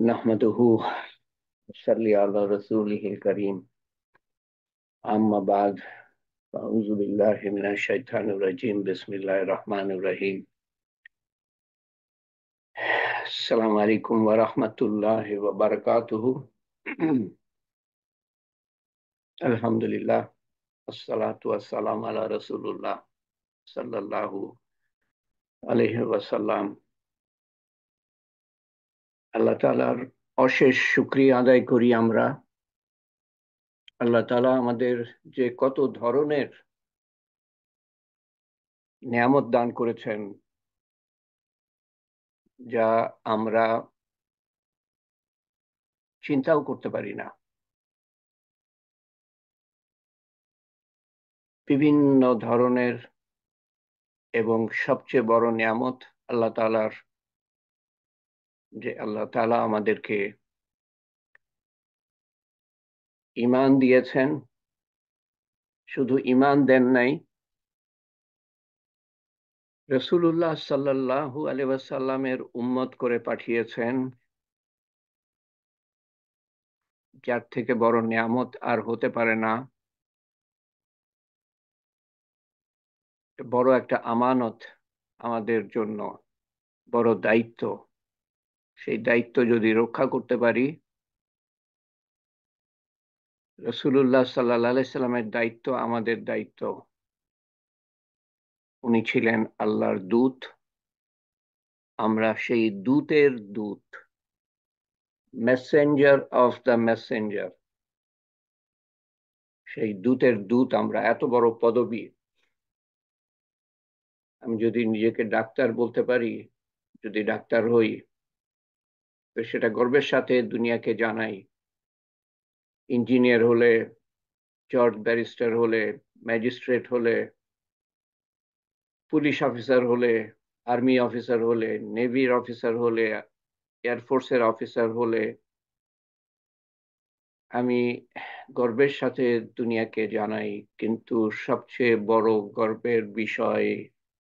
नहमदुहु सल्ली अला रसूलिहिल करीम अम्मा बाद अऊज़ु बिल्लाहि मिनश शैतानिर रजीम बिस्मिल्लाहिर रहमानिर रहीम अस्सलामु अलैकुम व रहमतुल्लाहि व बरकातुहू। अल्हम्दुलिल्लाह अस्सलातु वस्सलामु अला रसूलिल्लाह सल्लल्लाहु अलैहि वसल्लम। আল্লাহ তাআলার অশেষ শুকরিয়া আদায় করি আমরা। আল্লাহ তাআলা আমাদের যে কত ধরনের নিয়ামত দান করেছেন যা আমরা চিন্তাও করতে পারি না। বিভিন্ন ধরনের এবং সবচেয়ে বড় নিয়ামত আল্লাহ তাআলার, যে আল্লাহ তাআলা আমাদেরকে ঈমান দিয়েছেন। শুধু ঈমান দেন নাই, রাসূলুল্লাহ সাল্লাল্লাহু আলাইহি ওয়াসাল্লামের উম্মত করে পাঠিয়েছেন। যার থেকে বড় নিয়ামত আর হতে পারে না। বড় একটা আমানত আমাদের জন্য, বড় দায়িত্ব। সেই দায়িত্ব যদি রক্ষা করতে পারি, রাসূলুল্লাহ সাল্লাল্লাহু আলাইহি সাল্লামের দায়িত্ব আমাদের দায়িত্ব। উনি ছিলেন আল্লাহর দূত, আমরা সেই দূতের দূত, মেসেঞ্জার অফ দ্য মেসেঞ্জার। সেই দূতের দূত আমরা, এত বড় পদবী। আমি যদি নিজেকে ডাক্তার বলতে পারি, যদি ডাক্তার হই, তো সেটা গর্বের সাথে দুনিয়াকে জানাই। ইঞ্জিনিয়ার হলে, জজ ব্যারিস্টার হলে, ম্যাজিস্ট্রেট হলে, পুলিশ অফিসার হলে, আর্মি অফিসার হলে, নেভির অফিসার হলে, এয়ারফোর্সের অফিসার হলে, আমি গর্বের সাথে দুনিয়াকে জানাই। কিন্তু সবচেয়ে বড় গর্বের বিষয়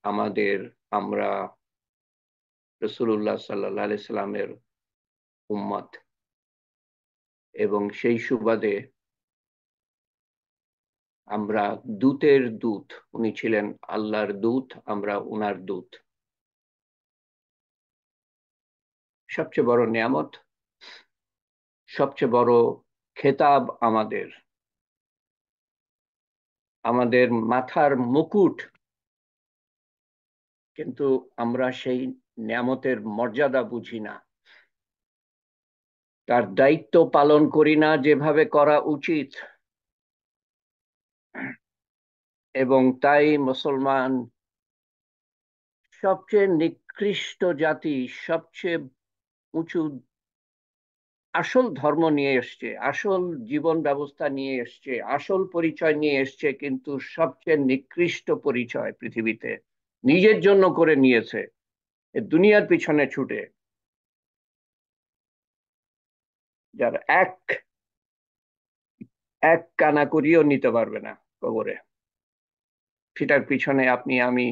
আমাদের, আমরা রাসূলুল্লাহ সাল্লাল্লাহু আলাইহি সাল্লামের উম্মত। এবং সেই সুবাদে আমরা দূতের দূত। উনি ছিলেন আল্লাহর দূত, আমরা উনার দূত। সবচেয়ে বড় নিয়ামত, সবচেয়ে বড় খেতাব আমাদের, আমাদের মাথার মুকুট। কিন্তু আমরা সেই নিয়ামতের মর্যাদা বুঝি না, তার দায়িত্ব পালন করি না যেভাবে করা উচিত। এবং তাই মুসলমান সবচেয়ে নিকৃষ্ট জাতি, সবচেয়ে উঁচু আসল ধর্ম নিয়ে এসছে, আসল জীবন ব্যবস্থা নিয়ে এসছে, আসল পরিচয় নিয়ে এসছে, কিন্তু সবচেয়ে নিকৃষ্ট পরিচয় পৃথিবীতে নিজের জন্য করে নিয়েছে, দুনিয়ার পিছনে ছুটে। যার এক এক কানা করিও নিতে পারবে না কবরে। সেটার পিছনে আপনি আমি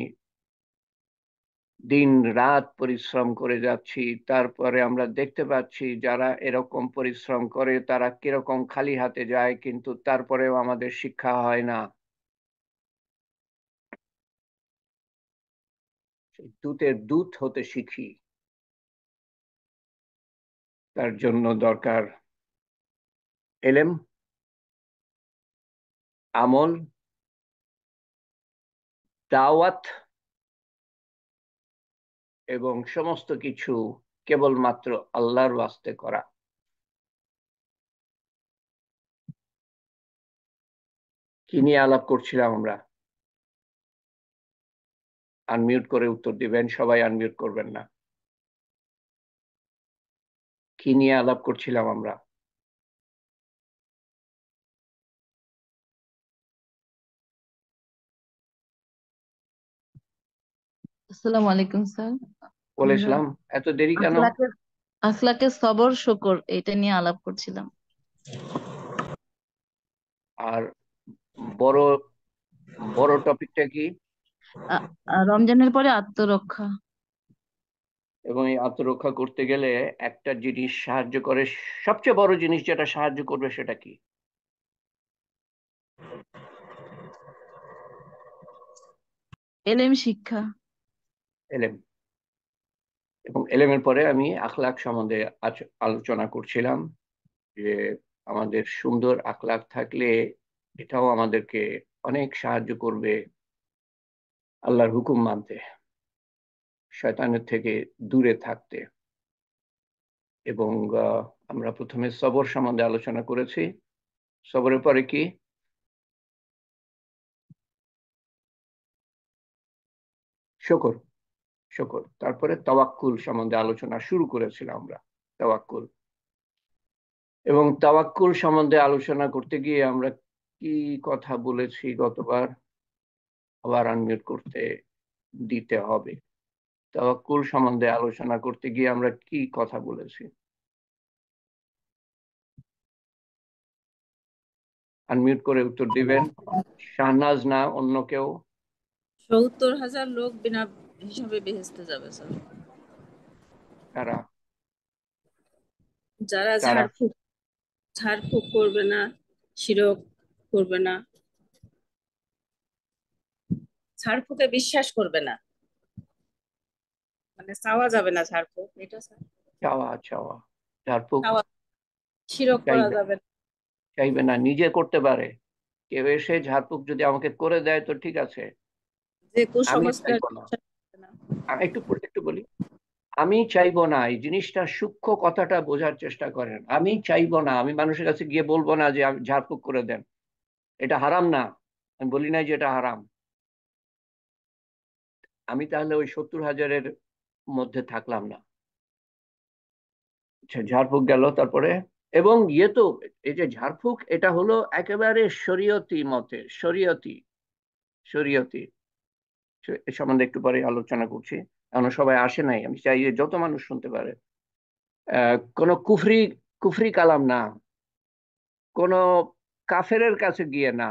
দিন রাত পরিশ্রম করে যাচ্ছি। তারপরে আমরা দেখতে পাচ্ছি যারা এরকম পরিশ্রম করে তারা কিরকম খালি হাতে যায়, কিন্তু তারপরেও আমাদের শিক্ষা হয় না। দূতের দূত হতে শিখি। তার জন্য দরকার এলেম, আমল, দাওয়াত, এবং সমস্ত কিছু কেবলমাত্র আল্লাহর ওয়াস্তে করা। কি নিয়ে আলাপ করছিলাম আমরা? আনমিউট করে উত্তর দিবেন, সবাই আনমিউট করবেন না। কি নিয়ে আলাপ করছিলাম আমরা? আসসালামু আলাইকুম স্যার। আমরা বলেছিলাম এত দেরি কেন? আখলাকের আখলাকের সবর শুকর এটা নিয়ে আলাপ করছিলাম। আর বড় বড় টপিকটা কি? রমজানের পরে আত্মরক্ষা। এবং এই আত্মরক্ষা করতে গেলে একটা জিনিস সাহায্য করে, সবচেয়ে বড় জিনিস যেটা সাহায্য করবে সেটা কি? এলেম শিক্ষা। এলেম। এবং এলেমের পরে আমি আখলাক সম্বন্ধে আলোচনা করছিলাম যে আমাদের সুন্দর আখলাক থাকলে এটাও আমাদেরকে অনেক সাহায্য করবে আল্লাহর হুকুম মানতে, শয়তানের থেকে দূরে থাকতে। এবং আমরা প্রথমে সবর সম্বন্ধে আলোচনা করেছি। সবরের পরে কি? শুকর। শুকর। তারপরে তাওয়াক্কুল সম্বন্ধে আলোচনা শুরু করেছিলাম আমরা। তাওয়াক্কুল। এবং তাওয়াক্কুল সম্বন্ধে আলোচনা করতে গিয়ে আমরা কি কথা বলেছি গতবার? আবার আনমিউট করতে দিতে হবে। তাওয়াক্কুল সম্বন্ধে আলোচনা করতে গিয়ে আমরা কি কথা বলেছি? আনমিউট করে উত্তর দিবেন। শাহনাজ না অন্য কেউ? ৭০,০০০ লোক বিনা হিসাবে বেহেশতে যাবে স্যার। কারা? যারা কারা? ঝাড়ফুঁক করবে না, শিরক করবে না, ঝাড়ফুঁকে বিশ্বাস করবে না, মানে চাওয়া যাবে না ঝাড়ফুঁক, এটা স্যার। চাওয়া। চাওয়া। ঝাড়ফুঁক চাওয়া, শিরক করা চাইবে। যাবে না। চাইবে না, নিজে করতে পারে। কেউ এসে ঝাড়ফুঁক যদি আমাকে করে দেয় তো ঠিক আছে, যে আমি কুসংস্কার চাইবো না। বিশ্বাস করবে না। আমি একটু বলি, আমি চাইবো না। এই জিনিসটা সূক্ষ্ম কথাটা বোঝার চেষ্টা করেন। আমি চাইবো না, আমি মানুষের কাছে গিয়ে বলবো না যে আমি ঝাড়ফুঁক করে দেন। এটা হারাম না, আমি বলি নাই যে এটা হারাম। আমি তাহলে ওই ৭০,০০০-এর মধ্যে থাকলাম না। আচ্ছা, ঝাড়ফুঁক গেল। তারপরে এবং ইয়ে তো, এই যে ঝাড়ফুঁক, এটা হলো একেবারে শরীয়তি মতে, শরীয়তি। শরীয়তি এ সম্বন্ধে একটু পরে আলোচনা করছি। এখন সবাই আসে নাই, আমি চাই যে যত মানুষ শুনতে পারে। কোনো কুফরি কুফরি কালাম না, কোনো কাফেরের কাছে গিয়ে না,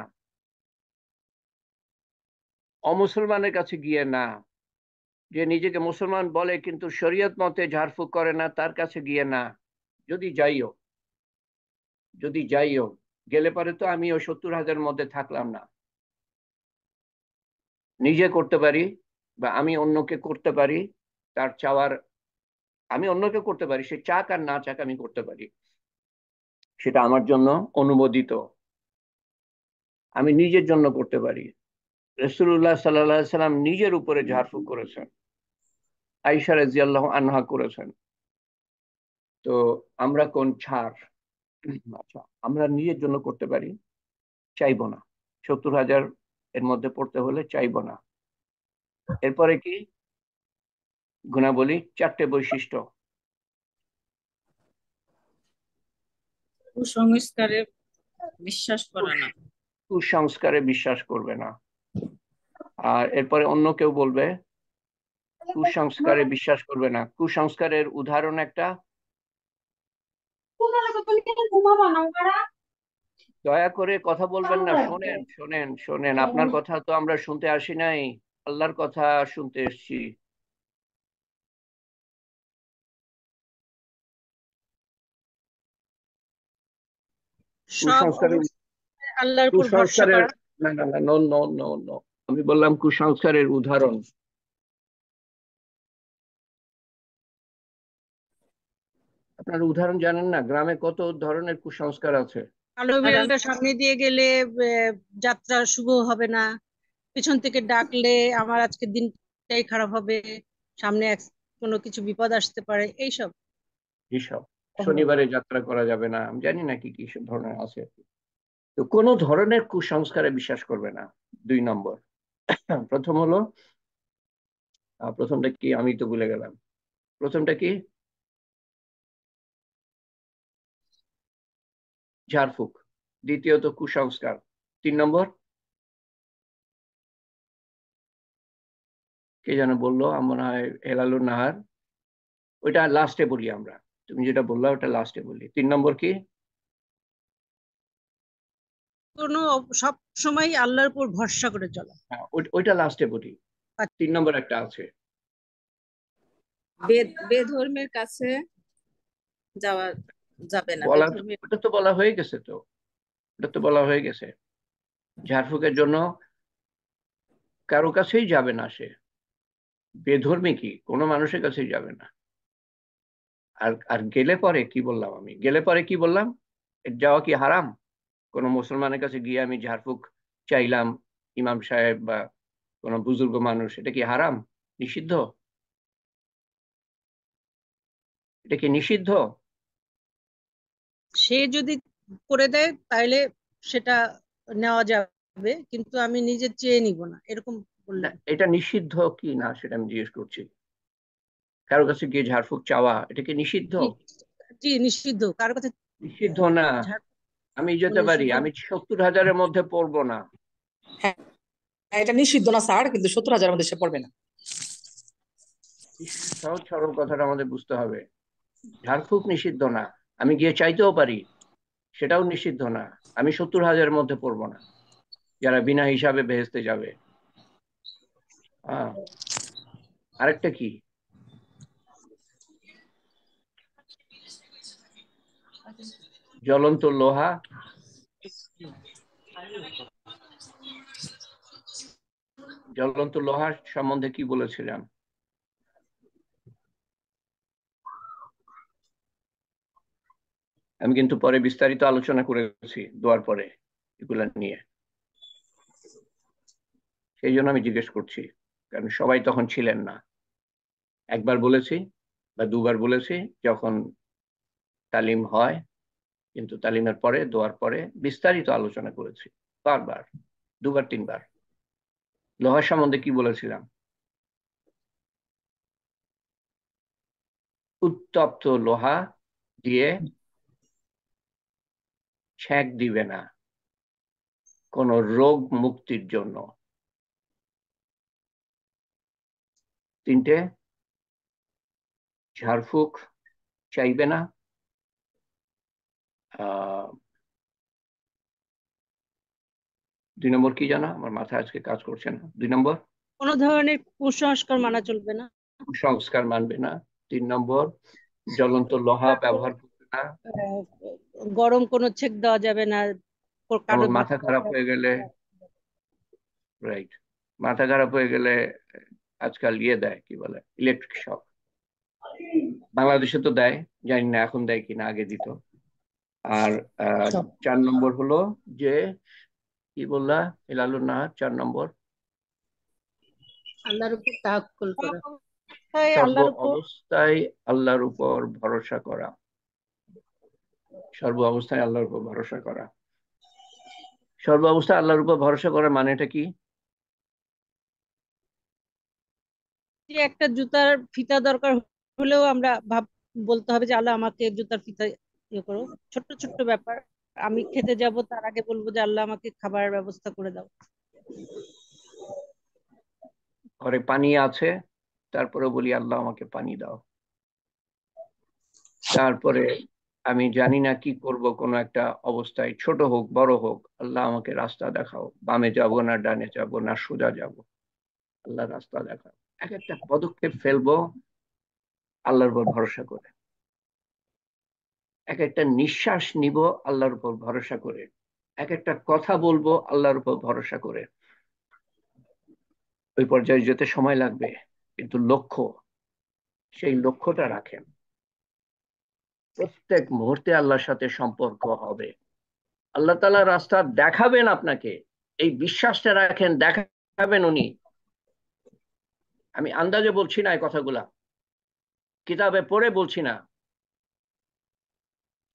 অমুসলমানের কাছে গিয়ে না, যে নিজেকে মুসলমান বলে কিন্তু শরীয়ত মতে ঝাড়ফুঁক করে না, তার কাছে গিয়ে না। যদি যাইও, যদি যাইও, গেলে পরে তো আমি ওই ৭০,০০০-এর মধ্যে থাকলাম না। নিজে করতে পারি বা আমি অন্যকে করতে পারি, তার চাওয়ার, আমি অন্যকে করতে পারি, সে চাক আর না চাক আমি করতে পারি, সেটা আমার জন্য অনুমোদিত। আমি নিজের জন্য করতে পারি। রাসূলুল্লাহ সাল্লাল্লাহু আলাইহি সাল্লাম নিজের উপরে ঝাড়ফুঁক করেছেন, আয়েশা রাদিয়াল্লাহু আনহা করেছেন। তো আমরা কোন ছাড়? আচ্ছা, আমরা নিজের জন্য করতে পারি, চাইবো না। ৭০,০০০ এর মধ্যে পড়তে হলে চাইবো না। এরপরে কি? গুণাবলী, 4টে বৈশিষ্ট্য। কুসংস্কারে বিশ্বাস করা না। কুসংস্কারে বিশ্বাস করবে না। আর এরপরে অন্য কেউ বলবে কুসংস্কারে বিশ্বাস করবে না। কুসংস্কারের উদাহরণ একটা। দয়া করে কথা বলবেন না, শোনেন শোনেন শোনেন, আপনার কথা তো আমরা শুনতে আসি নাই, আল্লাহর কথা শুনতে এসেছি। সব কুসংস্কারের অবস্থা আল্লাহর উপর ভরসা কুসংস্কারের করা। না না না, নো নো নো নো, আমি বললাম কুসংস্কারের উদাহরণ। আপনার উদাহরণ জানেন না? গ্রামে কত ধরনের কুসংস্কার আছে। কালো বিড়ালটা সামনে দিয়ে গেলে যাত্রা শুভ হবে না, পিছন থেকে ডাকলে আমার আজকের দিনটাই খারাপ হবে, সামনে কোনো কিছু বিপদ আসতে পারে, এইসব। এসব, শনিবারে যাত্রা করা যাবে না, আমি জানি না কি কি সব ধরনের আছে। তো কোনো ধরনের কুসংস্কারে বিশ্বাস করবে না। 2 নম্বর। প্রথম হলো, প্রথমটা কি আমি তো ভুলে গেলাম। প্রথমটা কি? ঝাড়ফুঁক। দ্বিতীয়ত কুসংস্কার। 3 নম্বর কে যেন বললো, আমার মনে হয় হেলালুর নাহার। ওইটা লাস্টে বলি আমরা, তুমি যেটা বললা ওটা লাস্টে বলি। 3 নম্বর কি? কোনো সব সময় আল্লাহর উপর ভরসা করে চলা। ওইটা লাস্টে বলি। 3 নম্বর একটা আছে। বেধর্মের কাছে যাওয়া যাবে না, বলা, বেধর্মের। ওটা তো বলা হয়ে গেছে, তো ওটা তো বলা হয়ে গেছে। ঝাড়ফুঁকের জন্য কারো কাছেই যাবে না সে। বেধর্মী কি কোনো মানুষের কাছেই যাবে না। আর আর গেলে পরে কি বললাম, আমি গেলে পরে কি বললাম, এর যাওয়া কি হারাম? কোনো মুসলমানের কাছে গিয়ে আমি ঝাড়ফুঁক চাইলাম, ইমাম সাহেব বা কোনো বুজুর্গ মানুষ, এটা কি হারাম? নিষিদ্ধ? এটা কি নিষিদ্ধ? সে যদি করে দেয় তাহলে সেটা নেওয়া যাবে, কিন্তু আমি নিজে চেয়ে নিব না, এরকম না, বললেন। এটা নিষিদ্ধ কি না সেটা আমি জিজ্ঞেস করছি। কারো কাছে গিয়ে ঝাড়ফুঁক চাওয়া, এটা কি নিষিদ্ধ? জি, জি নিষিদ্ধ, কারো কাছে নিষিদ্ধ না। ঝাড় আমি যেতে পারি, নিষিদ্ধ। আমি 70,000-এর মধ্যে পড়বো না। হ্যাঁ, এটা নিষিদ্ধ না স্যার, কিন্তু 70,000 মধ্যে সে পড়বে না। সহজ সরল কথাটা আমাদের বুঝতে হবে। ঝাড়ফুঁক নিষিদ্ধ না, আমি গিয়ে চাইতেও পারি, সেটাও নিষিদ্ধ না। আমি 70,000-এর মধ্যে পড়বো না যারা বিনা হিসাবে বেহেস্তে যাবে। আরেকটা কি, জ্বলন্ত লোহা, জ্বলন্ত লোহা সম্বন্ধে কি বলেছিলাম? আমি কিন্তু পরে বিস্তারিত আলোচনা করেছি দোয়ার পরে এগুলা নিয়ে, সেই জন্য আমি জিজ্ঞেস করছি, কারণ সবাই তখন ছিলেন না। একবার বলেছি বা দুবার বলেছি যখন তালিম হয়, কিন্তু তালিমের পরে দোয়ার পরে বিস্তারিত আলোচনা করেছি বারবার, দুবার তিনবার। লোহা সম্বন্ধে কি বলেছিলাম? উত্তপ্ত লোহা দিয়ে ছ্যাঁক দিবে না কোন রোগ মুক্তির জন্য। তিনটে, ঝাড়ফুঁক চাইবে না, আহ 2 নম্বর কি জানা, আমার মাথা আজকে কাজ করছে না। 2 নম্বর, কোনো ধরনের কুসংস্কার মানা চলবে না। সংস্কার মানবে না। 3 নম্বর, জ্বলন্ত লোহা ব্যবহার করবে না। আহ, গরম কোনো ছেক দেওয়া যাবে না, কারো যেমন মাথা খারাপ হয়ে গেলে, রাইট, মাথা খারাপ হয়ে গেলে আজকাল ইয়ে দেয়, কি বলে, ইলেকট্রিক শক। বাংলাদেশে তো দেয়, জানি না এখন দেয় কিনা, আগে দিত। আর 4 নম্বর হলো যে, কি বললা হেলালুন নাহার, 4 নম্বর, আল্লাহর উপর তাওয়াক্কুল করা, সর্ব আল্লাহর উপর। অবস্থায় আল্লাহর উপর ভরসা করা। সর্ব অবস্থায় আল্লাহর উপর ভরসা করা। সর্ব অবস্থায় আল্লাহর উপর ভরসা করার মানেটা কি? যে একটা জুতার ফিতা দরকার হলেও আমরা বলতে হবে যে আল্লাহ আমাকে জুতার ফিতা ইয়ে করো। ছোট্ট ছোট্ট ব্যাপার, আমি খেতে যাব তার আগে বলবো যে আল্লাহ আমাকে খাবারের ব্যবস্থা করে দাও। ঘরে পানি আছে, তারপরে বলি আল্লাহ আমাকে পানি দাও। তারপরে আমি জানি না কি করব, কোনো একটা অবস্থায়, ছোট হোক বড় হোক, আল্লাহ আমাকে রাস্তা দেখাও, বামে যাব না ডানে যাব না সোজা যাব, আল্লাহ রাস্তা দেখাও। এক একটা পদক্ষেপ ফেলবো আল্লাহর উপর ভরসা করে, এক একটা নিঃশ্বাস নিব আল্লাহর উপর ভরসা করে, এক একটা কথা বলবো আল্লাহর উপর ভরসা করে। ওই পর্যায়ে যেতে সময় লাগবে, কিন্তু লক্ষ্য, সেই লক্ষ্যটা রাখেন। প্রত্যেক মুহূর্তে আল্লাহর সাথে সম্পর্ক হবে, আল্লাহ তাআলা রাস্তা দেখাবেন আপনাকে, এই বিশ্বাসটা রাখেন, দেখাবেন উনি। আমি আন্দাজে বলছি না এই কথাগুলা, কিতাবে পড়ে বলছি না,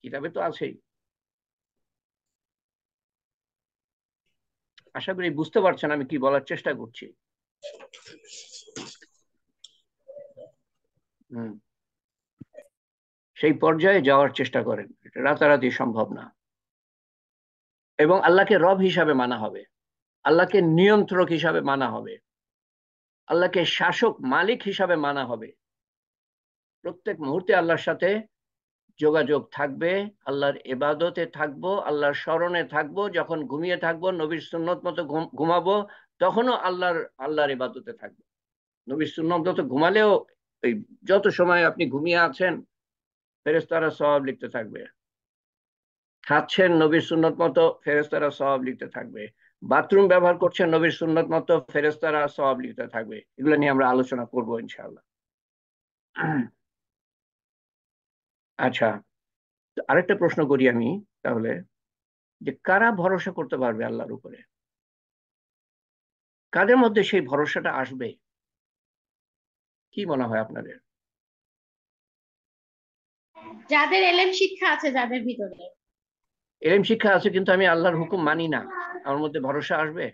কিতাবে তো আছেই। আশা করি বুঝতে পারছেন আমি কি বলার চেষ্টা করছি। হুম, সেই পর্যায়ে যাওয়ার চেষ্টা করেন, এটা রাতারাতি সম্ভব না। এবং আল্লাহকে রব হিসাবে মানা হবে, আল্লাহকে নিয়ন্ত্রক হিসাবে মানা হবে, আল্লাহকে শাসক মালিক হিসাবে মানা হবে। প্রত্যেক মুহূর্তে আল্লাহর সাথে যোগাযোগ থাকবে, আল্লাহর ইবাদতে থাকবো, আল্লাহর স্মরণে থাকবো। যখন ঘুমিয়ে থাকবো, নবীর সুন্নত মতো ঘুমাবো, তখনও আল্লাহর ইবাদতে থাকবো। নবীর সুন্নত মতো ঘুমালেও ওই যত সময় আপনি ঘুমিয়ে আছেন ফেরেশতারা সওয়াব লিখতে থাকবে, খাচ্ছেন নবীর সুন্নত মতো ফেরেশতারা সওয়াব লিখতে থাকবে, বাথরুম ব্যবহার করছেন নবীর সুন্নত মতো ফেরেশতারা সওয়াব লিখতে থাকবে। এগুলো নিয়ে আমরা আলোচনা করব ইনশাআল্লাহ। আচ্ছা, আরেকটা প্রশ্ন করি আমি তাহলে, যে কারা ভরসা করতে পারবে আল্লাহর উপরে, কাদের মধ্যে সেই ভরসাটা আসবে, কি মনে হয় আপনাদের? যাদের এলেম শিক্ষা আছে যাদের ভিতরে। এলেম শিক্ষা আছে কিন্তু আমি আল্লাহর হুকুম মানি না, আমার মধ্যে ভরসা আসবে?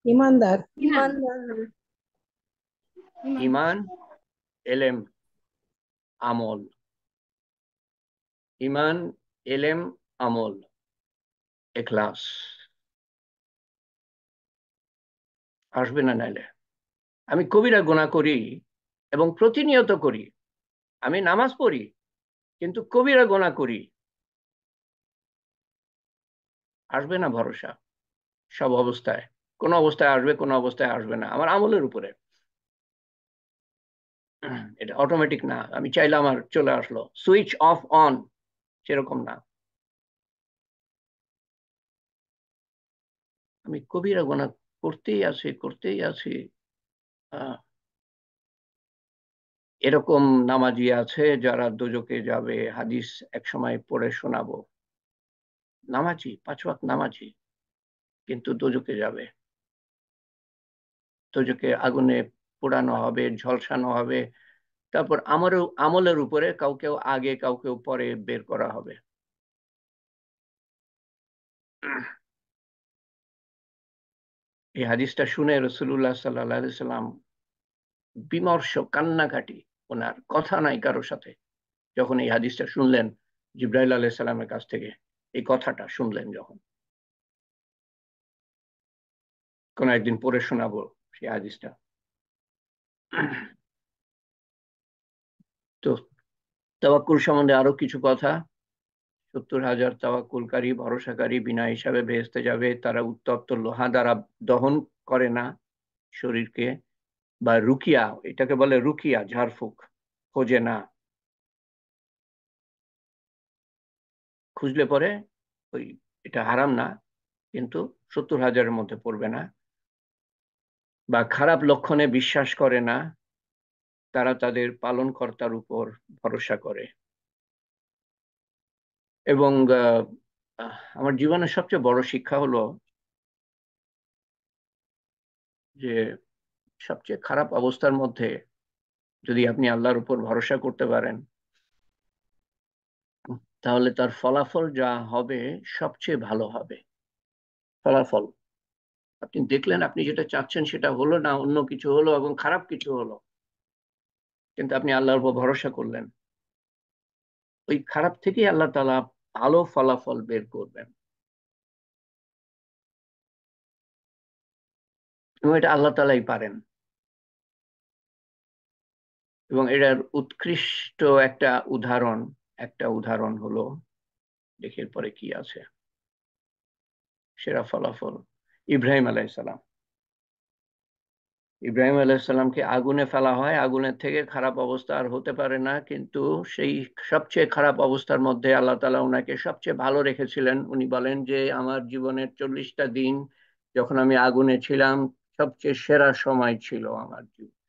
ইমানদার। ইমান, এলেম, আমল। ইমান, এলেম, আমল, এখলাস আসবে না নাইলে? আমি কবিরা গুনাহ করি এবং প্রতিনিয়ত করি, আমি নামাজ পড়ি কিন্তু কবিরা গুনাহ করি, আসবে না ভরসা? সব অবস্থায়, কোন অবস্থায় আসবে কোন অবস্থায় আসবে না, আমার আমলের উপরে। এটা অটোমেটিক না, আমি চাইলে আমার চলে আসলো, সুইচ অফ অন, সেরকম না। আমি কবিরা গুনাহ করতেই আছি করতেই আছি। এরকম নামাজি আছে যারা দোজখে যাবে, হাদিস এক সময় পড়ে শোনাবো, নামাজি 5 ওয়াক্ত নামাজি কিন্তু দোজখে যাবে, দোজখে আগুনে পোড়ানো হবে, ঝলসানো হবে, তারপর আমারও আমলের উপরে কাউকে আগে কাউকে পরে বের করা হবে। এই হাদিসটা শুনে রাসূলুল্লাহ সাল্লাল্লাহু আলাইহি সাল্লাম বিমর্ষ কান্নাকাটি, ওনার কথা নাই কারোর সাথে, যখন এই হাদিসটা শুনলেন জিবরাইল আলাইহিস সালামের কাছ থেকে, এই কথাটা শুনলেন যখন, কোন একদিন পড়ে শোনাবো সেই হাদিসটা। তো তাওয়াক্কুল সম্বন্ধে আরো কিছু কথা। 70,000 তাওয়াক্কুলকারী ভরসাকারী বিনা হিসাবে বেহেশতে যাবে, তারা উত্তপ্ত লোহা দ্বারা দহন করে না শরীরকে, বা রুকিয়া, এটাকে বলে রুকিয়া, ঝাড়ফুঁক, খোঁজে না, খুঁজলে পরে ওই, এটা হারাম না কিন্তু 70,000-এর মধ্যে পড়বে না, বা খারাপ লক্ষণে বিশ্বাস করে না, তারা তাদের পালনকর্তার উপর ভরসা করে। এবং আমার জীবনের সবচেয়ে বড় শিক্ষা হলো যে সবচেয়ে খারাপ অবস্থার মধ্যে যদি আপনি আল্লাহর উপর ভরসা করতে পারেন, তাহলে তার ফলাফল যা হবে সবচেয়ে ভালো হবে। ফলাফল আপনি দেখলেন, আপনি যেটা চাচ্ছেন সেটা হলো না, অন্য কিছু হলো এবং খারাপ কিছু হলো, কিন্তু আপনি আল্লাহর উপর ভরসা করলেন, ওই খারাপ থেকেই আল্লাহ তাআলা ভালো ফলাফল বের করবেন। এবং এটা আল্লাহ তাআলাই পারেন। এবং এটার উৎকৃষ্ট একটা উদাহরণ হলো, দেখে পরে কি আছে, সেরা ফলাফল ইব্রাহিম আলাইহিস সালাম। ইব্রাহিম আলাইহিস সালামকে আগুনে ফেলা হয়, আগুনের থেকে খারাপ অবস্থা আর হতে পারে না, কিন্তু সেই সবচেয়ে খারাপ অবস্থার মধ্যে আল্লাহ তাআলা ওনাকে সবচেয়ে ভালো রেখেছিলেন। উনি বলেন যে আমার জীবনের 40টা দিন যখন আমি আগুনে ছিলাম সবচেয়ে সেরা সময় ছিল আমার জীবন।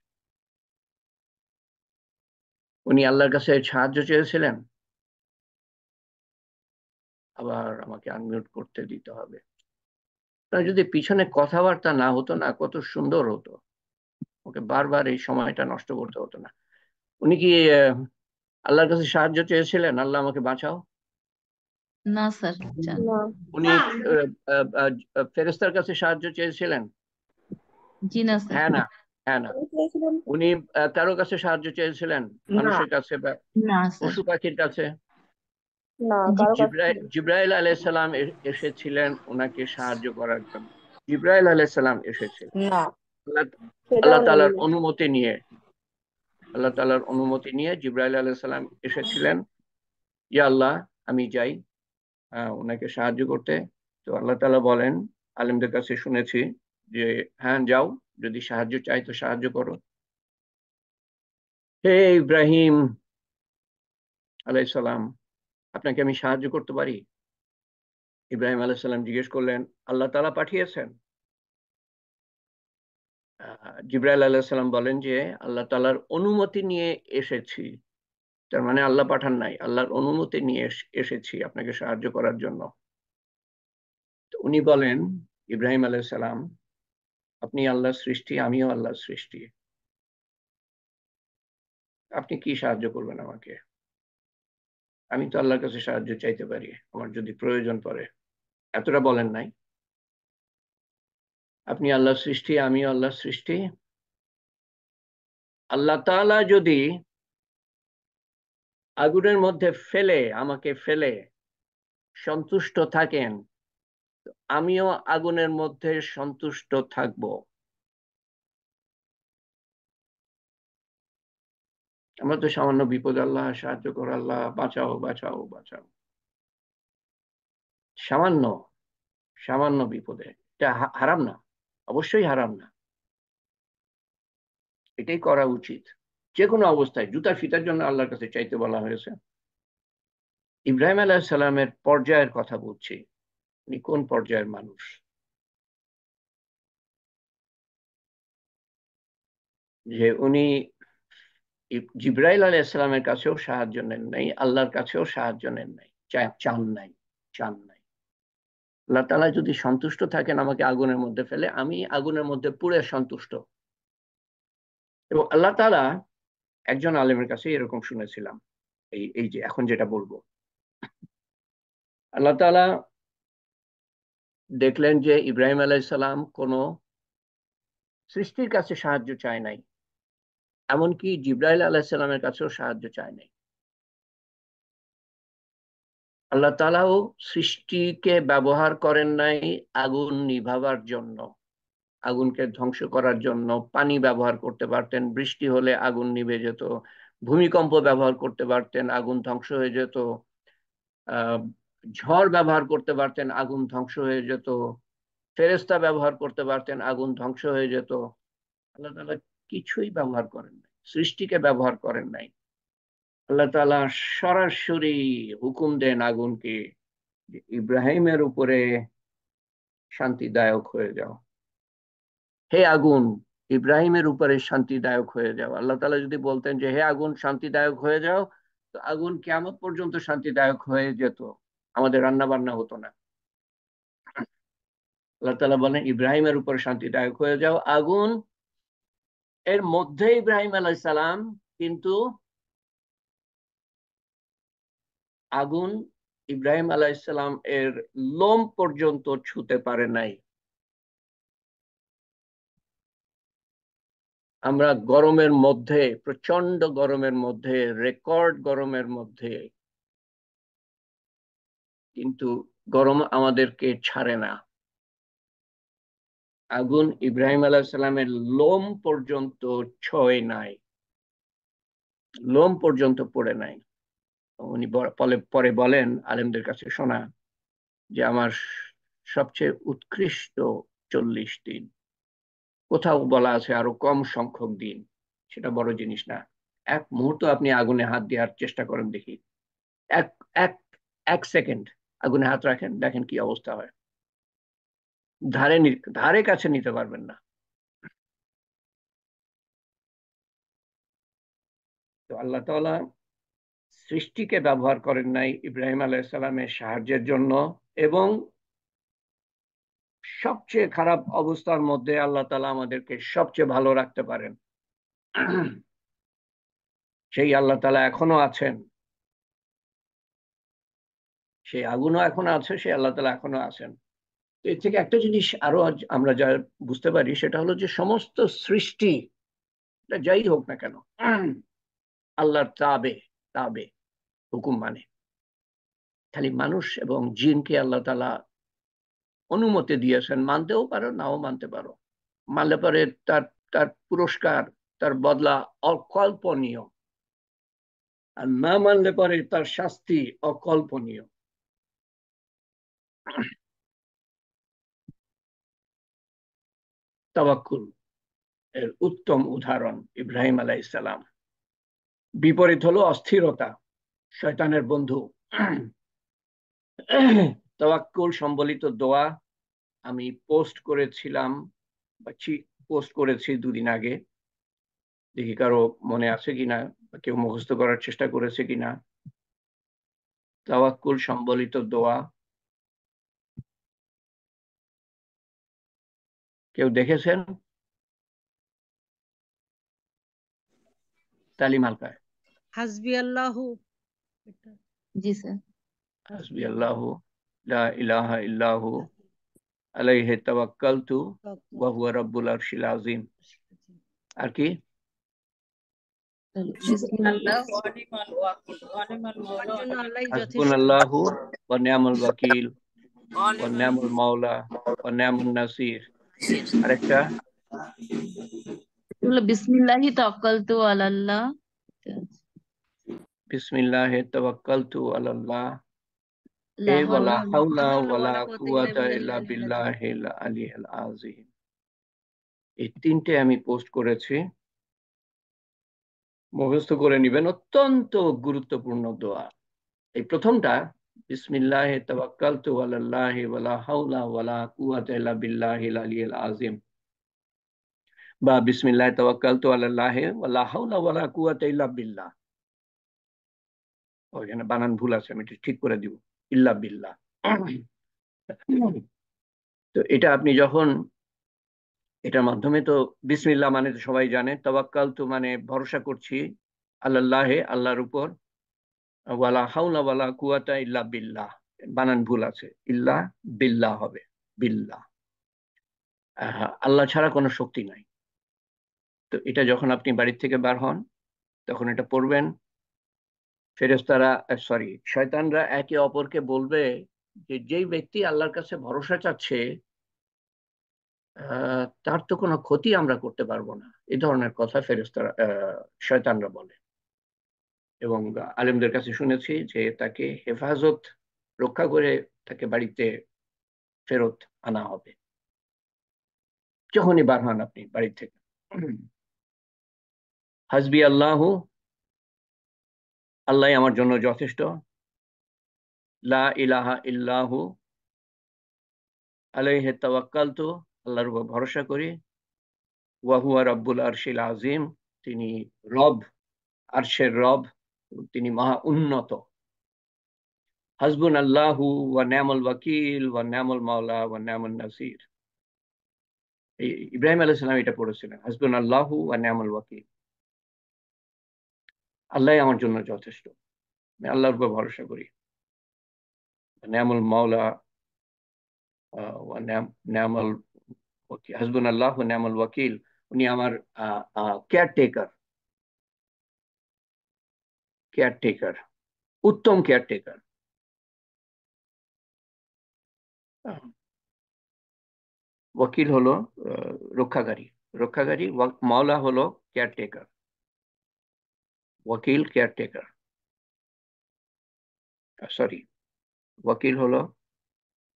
উনি আল্লাহর কাছে সাহায্য চেয়েছিলেন। আবার আমাকে আনমিউট করতে দিতে হবে, যদি পিছনে কথাবার্তা না হতো না কত সুন্দর হতো, ওকে বারবার এই সময়টা নষ্ট করতে হতো না। উনি কি আল্লাহর কাছে সাহায্য চেয়েছিলেন, আল্লাহ আমাকে বাঁচাও? না স্যার, চান। উনি ফেরেশতার কাছে সাহায্য চেয়েছিলেন? জি না স্যার। হ্যাঁ না, হ্যাঁ না। উনি কারো কাছে সাহায্য চেয়েছিলেন, মানুষের কাছে বা না স্যার। পশু পাখির কাছে? জি। জিব্রাইল আলাইহিস সালাম এসেছিলেন ওনাকে সাহায্য করার জন্য। জিব্রাইল আলাইহিস সালাম এসেছিলেন না, আল্লাহ আল্লাহ তাআলার অনুমতি নিয়ে। আল্লাহ তাআলার অনুমতি নিয়ে জিব্রাইল আলাইহিস সালাম এসেছিলেন, ইয়া আল্লাহ আমি যাই ওনাকে সাহায্য করতে। তো আল্লাহ তাআলা বলেন, আলেমদের কাছে শুনেছি যে হ্যাঁ যাও, যদি সাহায্য চাই তো সাহায্য করো। হে ইব্রাহিম আলাইহিস সালাম, আপনাকে আমি সাহায্য করতে পারি? ইব্রাহিম আলাইহিস সালাম জিজ্ঞেস করলেন, আল্লাহ তাআলা পাঠিয়েছেন? জিবরাইল আলাইহিস সালাম বলেন যে আল্লাহ তাআলার অনুমতি নিয়ে এসেছি। তার মানে আল্লাহ পাঠান নাই, আল্লাহর অনুমতি নিয়ে এসেছি আপনাকে সাহায্য করার জন্য। তো উনি বলেন, ইব্রাহিম আলাইহিস সালাম, আপনি আল্লাহর সৃষ্টি, আমিও আল্লাহর সৃষ্টি, আপনি কি সাহায্য করবেন আমাকে? আমি তো আল্লাহর কাছে সাহায্য চাইতে পারি আমার যদি প্রয়োজন পড়ে। এতটা বলেন নাই, আপনি আল্লাহর সৃষ্টি, আমিও আল্লাহর সৃষ্টি। আল্লাহ তাআলা যদি আগুনের মধ্যে আমাকে ফেলে সন্তুষ্ট থাকেন, আমিও আগুনের মধ্যে সন্তুষ্ট থাকব। আমরা তো সামান্য বিপদ, আল্লাহ সাহায্য করো, আল্লাহ বাঁচাও বাঁচাও বাঁচাও, সামান্য সামান্য বিপদে। এটা হারাম না, অবশ্যই হারাম না, এটাই করা উচিত। যে কোনো অবস্থায় জুতার ফিতার জন্য আল্লাহর কাছে চাইতে বলা হয়েছে। ইব্রাহিম আলাইহিস সালামের পর্যায়ের কথা বলছি, উনি কোন পর্যায়ের মানুষ? যে উনি জিব্রাইল আলাইহিস সালামের কাছেও সাহায্য নেন নাই, আল্লাহর কাছেও সাহায্য নেন নাই, চান নাই, চান নাই। আল্লাহ তাআলা যদি সন্তুষ্ট থাকেন আমাকে আগুনের মধ্যে ফেলে, আমি আগুনের মধ্যে পুড়ে সন্তুষ্ট। এবং আল্লাহ তাআলা, একজন আলেমের কাছে এরকম শুনেছিলাম, এই এই যে এখন যেটা বলবো, আল্লাহ তাআলা দেখলেন যে ইব্রাহিম আলাইহিস সালাম কোনো সৃষ্টির কাছে সাহায্য চায় নাই, এমনকি জিব্রাইল আলাইহিস সালামের কাছেও সাহায্য চায় নাই। আল্লাহ তাআলাও সৃষ্টিকে ব্যবহার করেন নাই আগুন নিভাবার জন্য, আগুনকে ধ্বংস করার জন্য। পানি ব্যবহার করতে পারতেন, বৃষ্টি হলে আগুন নিভে যেত। ভূমিকম্প ব্যবহার করতে পারতেন, আগুন ধ্বংস হয়ে যেত। আহ ঝড় ব্যবহার করতে পারতেন, আগুন ধ্বংস হয়ে যেত। ফেরেশতা ব্যবহার করতে পারতেন, আগুন ধ্বংস হয়ে যেত। আল্লাহ তাআলা কিছুই ব্যবহার করেন নাই, সৃষ্টিকে ব্যবহার করেন নাই। আল্লাহ তাআলা সরাসরি হুকুম দেন আগুনকে, ইব্রাহিমের উপরে শান্তিদায়ক হয়ে যাও। হে আগুন, ইব্রাহিমের উপরে শান্তিদায়ক হয়ে যাও। আল্লাহ তাআলা যদি বলতেন যে হে আগুন শান্তিদায়ক হয়ে যাও, তো আগুন কিয়ামত পর্যন্ত শান্তিদায়ক হয়ে যেত, আমাদের রান্না বান্না হতো না। আল্লাহ তাআলা বলেন ইব্রাহিমের উপর শান্তিদায়ক হয়ে যাও। আগুন এর মধ্যে ইব্রাহিম আলাইহিস সালাম, কিন্তু আগুন ইব্রাহিম আলাইহিস সালাম এর লোম পর্যন্ত ছুঁতে পারে নাই। আমরা গরমের মধ্যে, প্রচন্ড গরমের মধ্যে, রেকর্ড গরমের মধ্যে, কিন্তু গরম আমাদেরকে ছাড়ে না। আগুন ইব্রাহিম আলাইহিস সালামের লোম পর্যন্ত ছোঁয় নাই, লোম পর্যন্ত পড়ে নাই। উনি পরে বলেন, আলেমদের কাছে শোনা, যে আমার সবচেয়ে উৎকৃষ্ট 40 দিন। কোথাও বলা আছে আরো কম সংখ্যক দিন, সেটা বড় জিনিস না। এক মুহূর্ত আপনি আগুনে হাত দেওয়ার চেষ্টা করেন দেখি, এক এক এক সেকেন্ড আগুনে হাত রাখেন, দেখেন কি অবস্থা হয়। ধারে কাছে নিতে পারবেন না। তো আল্লাহ তাআলা সৃষ্টিকে ব্যবহার করেন নাই ইব্রাহিম আলাইহিস সালামের সাহায্যের জন্য। এবং সবচেয়ে খারাপ অবস্থার মধ্যে আল্লাহ তাআলা আমাদেরকে সবচেয়ে ভালো রাখতে পারেন। সেই আল্লাহ তাআলা এখনো আছেন, সেই আগুনও এখনো আছে, সেই আল্লাহ তাআলা এখনো আছেন। এর থেকে একটা জিনিস আরো আমরা যা বুঝতে পারি, সেটা হলো যে সমস্ত সৃষ্টি, যাই হোক না কেন, আল্লাহর তাবে, তাবে হুকুম মানে। খালি মানুষ এবং জিনকে আল্লাহ তাআলা অনুমতি দিয়েছেন, মানতেও পারো নাও মানতে পারো। মানলে পরে তার তার পুরস্কার, তার বদলা অকল্পনীয়, আর না মানলে পরে তার শাস্তি অকল্পনীয়। তাওয়াক্কুল এর উত্তম উদাহরণ ইব্রাহিম আলাইহিস সালাম। বিপরীত হলো অস্থিরতা, শয়তানের বন্ধু। তাওয়াক্কুল সম্বলিত দোয়া আমি পোস্ট করেছিলাম, বা পোস্ট করেছি 2 দিন আগে। দেখি কারো মনে আছে কিনা, বা কেউ মুখস্থ করার চেষ্টা করেছে কিনা। তাওয়াক্কুল সম্বলিত দোয়া কেউ দেখেছেন? তালিম হালকায়। হাসবি আল্লাহু। জি স্যার। হাসবি আল্লাহু লা ইলাহা ইল্লাহু আলাইহি তাওয়াক্কালতু ওয়া হুয়া রাব্বুল আরশিল আযীম। আর কি? আল্লাহ ওয়া নি'মাল ওয়াকিল ওয়া নি'মাল আমার মাওলা ওয়া জন্য আল্লাহ যথেষ্ট। হাসবুনাল্লাহু ওয়া নি'মাল ওয়াকিল ওয়া নি'মাল নি'মাল মাওলা ওয়া নি'মান নাসির। আরেকটা এগুলো বিসমিল্লাহি তাওয়াক্কালতু আলাল্লাহ। বিসমিল্লাহি তাওয়াক্কালতু আলাল্লাহ লা ওয়ালা হাওলা হাওলা হাওলা ওয়ালা ওয়ালা কুওয়াতা ইল্লা কুওয়াতা বিল্লাহিল ইল্লা আলিয়্যিল আযীম। বিল্লাহিল আলিয়্যিল আযীম। এই 3টে আমি পোস্ট করেছি, মুখস্থ করে নিবেন। অত্যন্ত গুরুত্বপূর্ণ দোয়া। এই প্রথমটা, বিসমিল্লাহি তাওয়াক্কালতু আলাল্লাহি ওয়ালা হাওলা ওয়ালা কুওয়াতা ইল্লা বিল্লাহিল আলিয়্যিল আযীম, বা বিসমিল্লাহি তাওয়াক্কালতু আলাল্লাহি ওয়ালা হাওলা ওয়ালা কুওয়াতা ইল্লা বিল্লাহ। ওইখানে বানান ভুল আছে, আমি এটা ঠিক করে দিব, ইল্লা বিল্লাহ। তো এটা আপনি যখন, এটার মাধ্যমে তো বিসমিল্লাহ মানে তো সবাই জানে, তাওয়াক্কালতু মানে ভরসা করছি, আলাল্লাহে আল্লাহর উপর, ওয়ালা হাওলা ওয়ালা কুওয়াতা ইল্লা বিল্লাহ, বানান ভুল আছে, ইল্লা বিল্লাহ হবে, বিল্লাহ। আল্লাহ ছাড়া কোনো শক্তি নাই। তো এটা যখন আপনি বাড়ির থেকে বার হন তখন এটা পড়বেন। ফেরেশতারা, সরি, শয়তানরা একে অপরকে বলবে যে যেই ব্যক্তি আল্লাহর কাছে ভরসা চাচ্ছে তার তো কোনো ক্ষতি আমরা করতে পারবো না, এই ধরনের কথা ফেরেশতারা, শয়তানরা বলে। এবং আলেমদের কাছে শুনেছি যে তাকে হেফাজত, রক্ষা করে তাকে বাড়িতে ফেরত আনা হবে যখনই বার হন আপনি বাড়ি থেকে। হাসবি আল্লাহু, আল্লাহ আমার জন্য যথেষ্ট, লা ইলাহা ইল্লাহু আলাইহি তাওয়াক্কালতু, আল্লাহর উপর ভরসা করি, ওয়া হুয়া রাব্বুল আরশিল আযীম, তিনি রব, আরশের রব, তিনি মহা উন্নত। হাসবুনাল্লাহু ওয়া নি'মাল ওয়াকিল ওয়া নি'মাল মাওলা ওয়া নি'মান নাসির। ইব্রাহিম আলাইহিস সালাম এটা পড়েছিলেন, হাসবুনাল্লাহু ওয়া নি'মাল ওয়াকিল, আল্লাহ আমার জন্য যথেষ্ট, আমি আল্লাহর উপর ভরসা করি। নি'মাল মাওলা ওয়া নি'মাল ওয়াকিল, হাসবুনাল্লাহু ওয়া নি'মাল ওয়াকিল, উনি আমার কেয়ারটেকার, কেয়ারটেকার, উত্তম কেয়ারটেকার। ওয়াকিল হলো রক্ষাকারী, রক্ষাকারী, মাওলা হলো কেয়ারটেকার, ওয়াকিল কেয়ারটেকার, সরি, ওয়াকিল হলো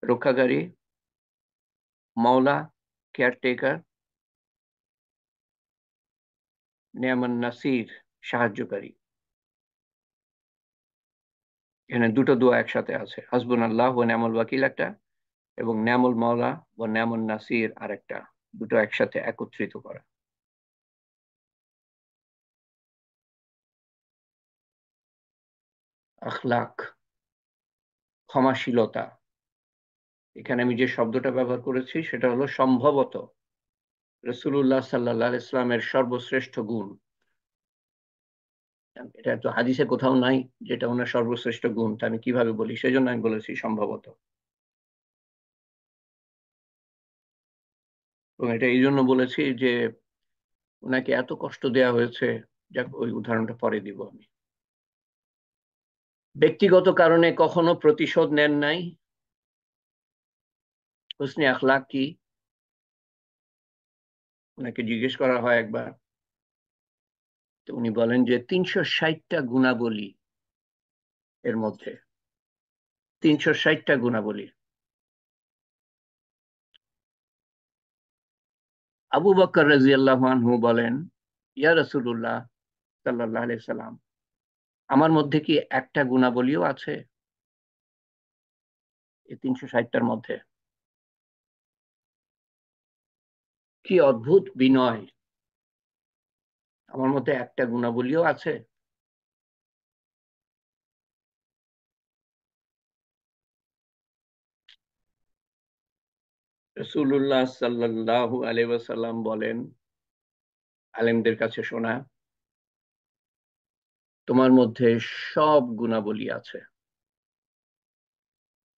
রক্ষাকারী, মাওলা কেয়ারটেকার, নি'মান নাসির সাহায্যকারী। এখানে দুটো দোয়া একসাথে আছে, হাসবুনাল্লাহ ওয়া নি'মাল ওয়াকিল একটা, এবং নি'মাল মাওলা ওয়া নি'মান নাসির আরেকটা, দুটো একসাথে একত্রিত করা। আখলাক, ক্ষমাশীলতা, এখানে আমি যে শব্দটা ব্যবহার করেছি সেটা হলো সম্ভবত রাসূলুল্লাহ সাল্লাল্লাহু আলাইহি ওয়াসাল্লামের সর্বশ্রেষ্ঠ গুণ। এটা তো হাদিসে কোথাও নাই যেটা ওনার সর্বশ্রেষ্ঠ গুণ, তা আমি কিভাবে বলি, সেজন্য আমি বলেছি সম্ভবত। এবং এটা এই জন্য বলেছি যে ওনাকে এত কষ্ট দেওয়া হয়েছে, যাক ওই উদাহরণটা পরে দিব আমি। ব্যক্তিগত কারণে কখনো প্রতিশোধ নেন নাই। হুসনে আখলাক কি, ওনাকে জিজ্ঞেস করা হয় একবার, তো উনি বলেন যে 360টা গুণাবলী এর মধ্যে, 360টা গুণাবলী। আবু বকর রাদিয়াল্লাহু আনহু বলেন, ইয়া রাসূলুল্লাহ সাল্লাল্লাহু আলাইহি সাল্লাম, আমার মধ্যে কি একটা গুণাবলীও আছে এই 360টার মধ্যে? কি অদ্ভুত বিনয়! আমার মধ্যে একটা গুণাবলীও আছে। রাসূলুল্লাহ সাল্লাল্লাহু আলাইহি ওয়াসাল্লাম বলেন, আলেমদের কাছে শোনা, তোমার মধ্যে সব গুণাবলী আছে,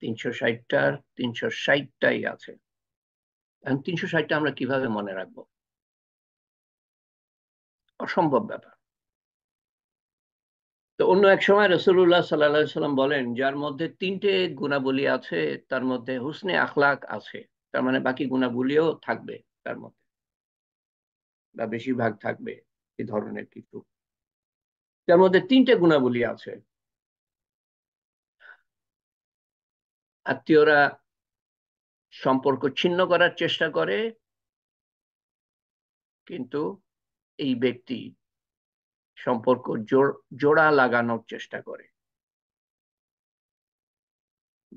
360টার 360টাই আছে। এখন 360টা আমরা কিভাবে মনে রাখবো? অসম্ভব ব্যাপার। তো অন্য এক সময় রাসূলুল্লাহ সাল্লাল্লাহু আলাইহি সাল্লাম বলেন, যার মধ্যে 3টে গুণাবলী আছে তার মধ্যে হুসনে আখলাক আছে। তার মানে বাকি গুণাবলীও থাকবে তার মধ্যে, বা বেশিরভাগ থাকবে এই ধরনের কিছু। যার মধ্যে 3টে গুণাবলী আছে, আত্মীয়রা সম্পর্ক ছিন্ন করার চেষ্টা করে, কিন্তু এই ব্যক্তি সম্পর্ক জোড়া লাগানোর চেষ্টা করে।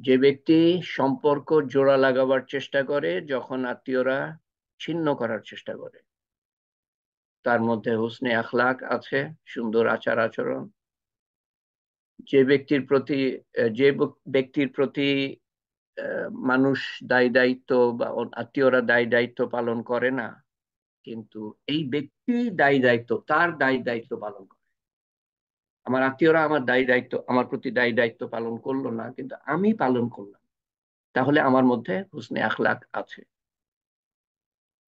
যে ব্যক্তি সম্পর্ক জোড়া লাগাবার চেষ্টা করে যখন আত্মীয়রা ছিন্ন করার চেষ্টা করে, তার মধ্যে হুসনে আখলাক আছে, সুন্দর আচার আচরণ। যে ব্যক্তির প্রতি যে ব্যক্তির প্রতি মানুষ দায় দায়িত্ব বা আত্মীয়রা দায় দায়িত্ব পালন করে না, কিন্তু এই ব্যক্তি তার দায় দায়িত্ব পালন করে। আমার আত্মীয়রা আমার দায় দায়িত্ব, আমার প্রতি দায় দায়িত্ব পালন করলো না, কিন্তু আমি পালন করলাম, তাহলে আমার মধ্যে হুসনে আখলাক আছে।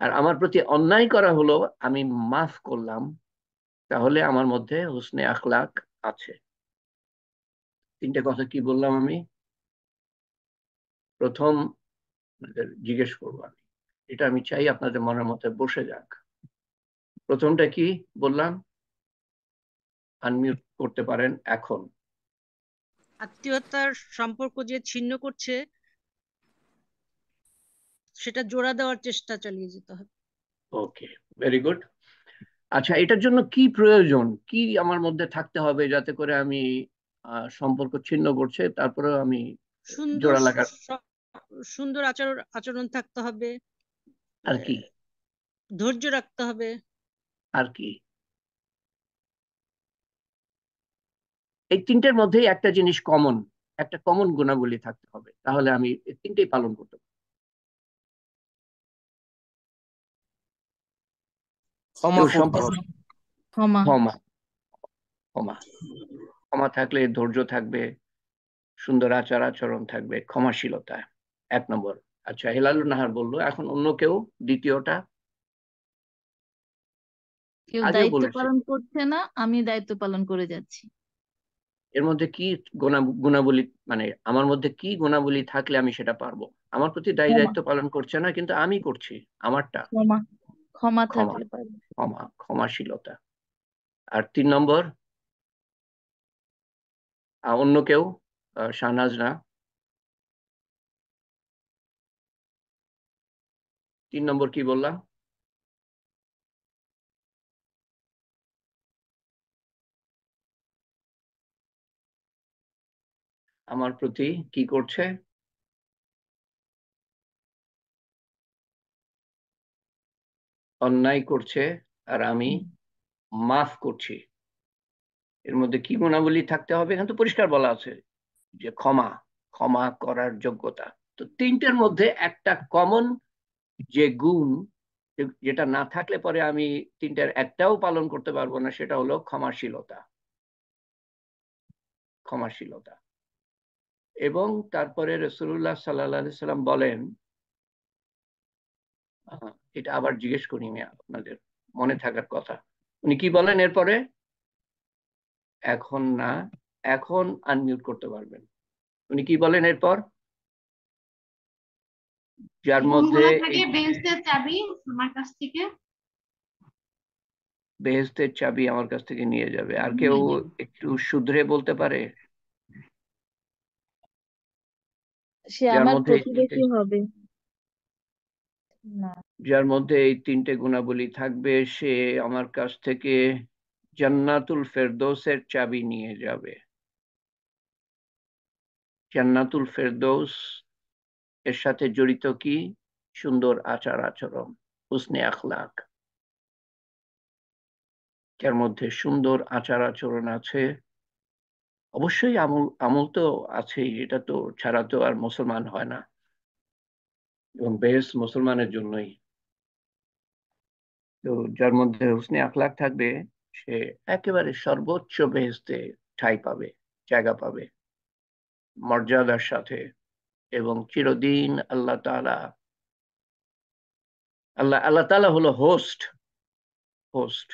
আর আমার প্রতি অন্যায় করা হলো, আমি মাফ করলাম, তাহলে আমার মধ্যে হুসনে আখলাক আছে। 3টে কথা কি বললাম আমি? প্রথম জিজ্ঞেস করবো আমি, এটা আমি চাই আপনাদের মনের মধ্যে বসে যাক। প্রথমটা কি বললাম? আনমিউট করতে পারেন এখন। আত্মীয়তার সম্পর্ক যে ছিন্ন করছে সেটা জোড়া দেওয়ার চেষ্টা চালিয়ে যেতে হবে। ওকে, ভেরি গুড। আচ্ছা, এটার জন্য কি প্রয়োজন, কি আমার মধ্যে থাকতে হবে যাতে করে আমি সম্পর্ক ছিন্ন করছে তারপরেও আমি সুন্দর জোড়া লাগার? সুন্দর আচরণ থাকতে হবে, আর কি? ধৈর্য রাখতে হবে। আর কি? এই 3টের মধ্যেই একটা জিনিস কমন, একটা কমন গুণাবলী থাকতে হবে, তাহলে আমি এই 3টেই পালন করতে পারবো। ক্ষমা কেউ করতে সম্ভব? ক্ষমা। ক্ষমা। ক্ষমা। ক্ষমা থাকলে ধৈর্য থাকবে, সুন্দর আচার আচরণ থাকবে, ক্ষমাশীলতা 1 নম্বর। আচ্ছা, হেলালুন নাহার বললো, এখন অন্য কেউ দ্বিতীয়টা? কেউ আগেও দায়িত্ব বলেছে। পালন করছে না, আমি দায়িত্ব পালন করে যাচ্ছি। এর মধ্যে কি গুণাবলী, মানে আমার মধ্যে কি গুণাবলী থাকলে আমি সেটা পারবো? আমার প্রতি দায়ী ক্ষমা। দায়িত্ব পালন করছে না, কিন্তু আমি করছি আমারটা। ক্ষমা। ক্ষমা ক্ষমা। থাকলে পারবে। ক্ষমাশীলতা। আর 3 নম্বর? অন্য কেউ? শাহনাজ না? 3 নম্বর কি বললাম? আমার প্রতি কি করছে? অন্যায় করছে, আর আমি মাফ করছি। এর মধ্যে কি গুণাবলী থাকতে হবে? এখানে তো পরিষ্কার বলা আছে যে ক্ষমা, ক্ষমা করার যোগ্যতা। তো 3টের মধ্যে একটা কমন যে গুণ, যেটা না থাকলে পরে আমি 3টের একটাও পালন করতে পারবো না, সেটা হলো ক্ষমাশীলতা। ক্ষমাশীলতা। এবং তারপরে রাসূলুল্লাহ সাল্লাল্লাহু আলাইহি সাল্লাম বলেন, এটা আবার জিজ্ঞেস করি আমি আপনাদের মনে থাকার কথা, উনি কি বলেন এরপরে? এখন না, এখন আনমিউট করতে পারবেন। উনি কি বলেন এরপর? যার মধ্যে গুণগুলো থাকে বেহেশতের চাবি আমার কাছ থেকে বেহেশতের চাবি আমার কাছ থেকে নিয়ে যাবে, আর কেউ নিয়ে যাবে। একটু শুধরে বলতে পারে? সে যার আমার মধ্যে এই 3টে, প্রতিবেশী হবে না। যার মধ্যে এই 3টে গুণাবলী থাকবে, সে আমার কাছ থেকে জান্নাতুল ফেরদৌসের চাবি নিয়ে যাবে। জান্নাতুল ফেরদৌস এর সাথে জড়িত কি? সুন্দর আচার আচরণ, হুসনে আখলাক, যার মধ্যে সুন্দর আচার আচরণ আছে। অবশ্যই আমল, আমল তো আছেই, এটা তো ছাড়া তো আর মুসলমান হয় না, এবং বেহেশত মুসলমানের জন্যই। তো যার মধ্যে হুসনে আখলাক থাকবে, সে একেবারে সর্বোচ্চ বেহেশতে ঠাঁই পাবে, জায়গা পাবে মর্যাদার সাথে, এবং চিরদিন আল্লাহ তাআলা, আল্লাহ তাআলা হলো হোস্ট। হোস্ট,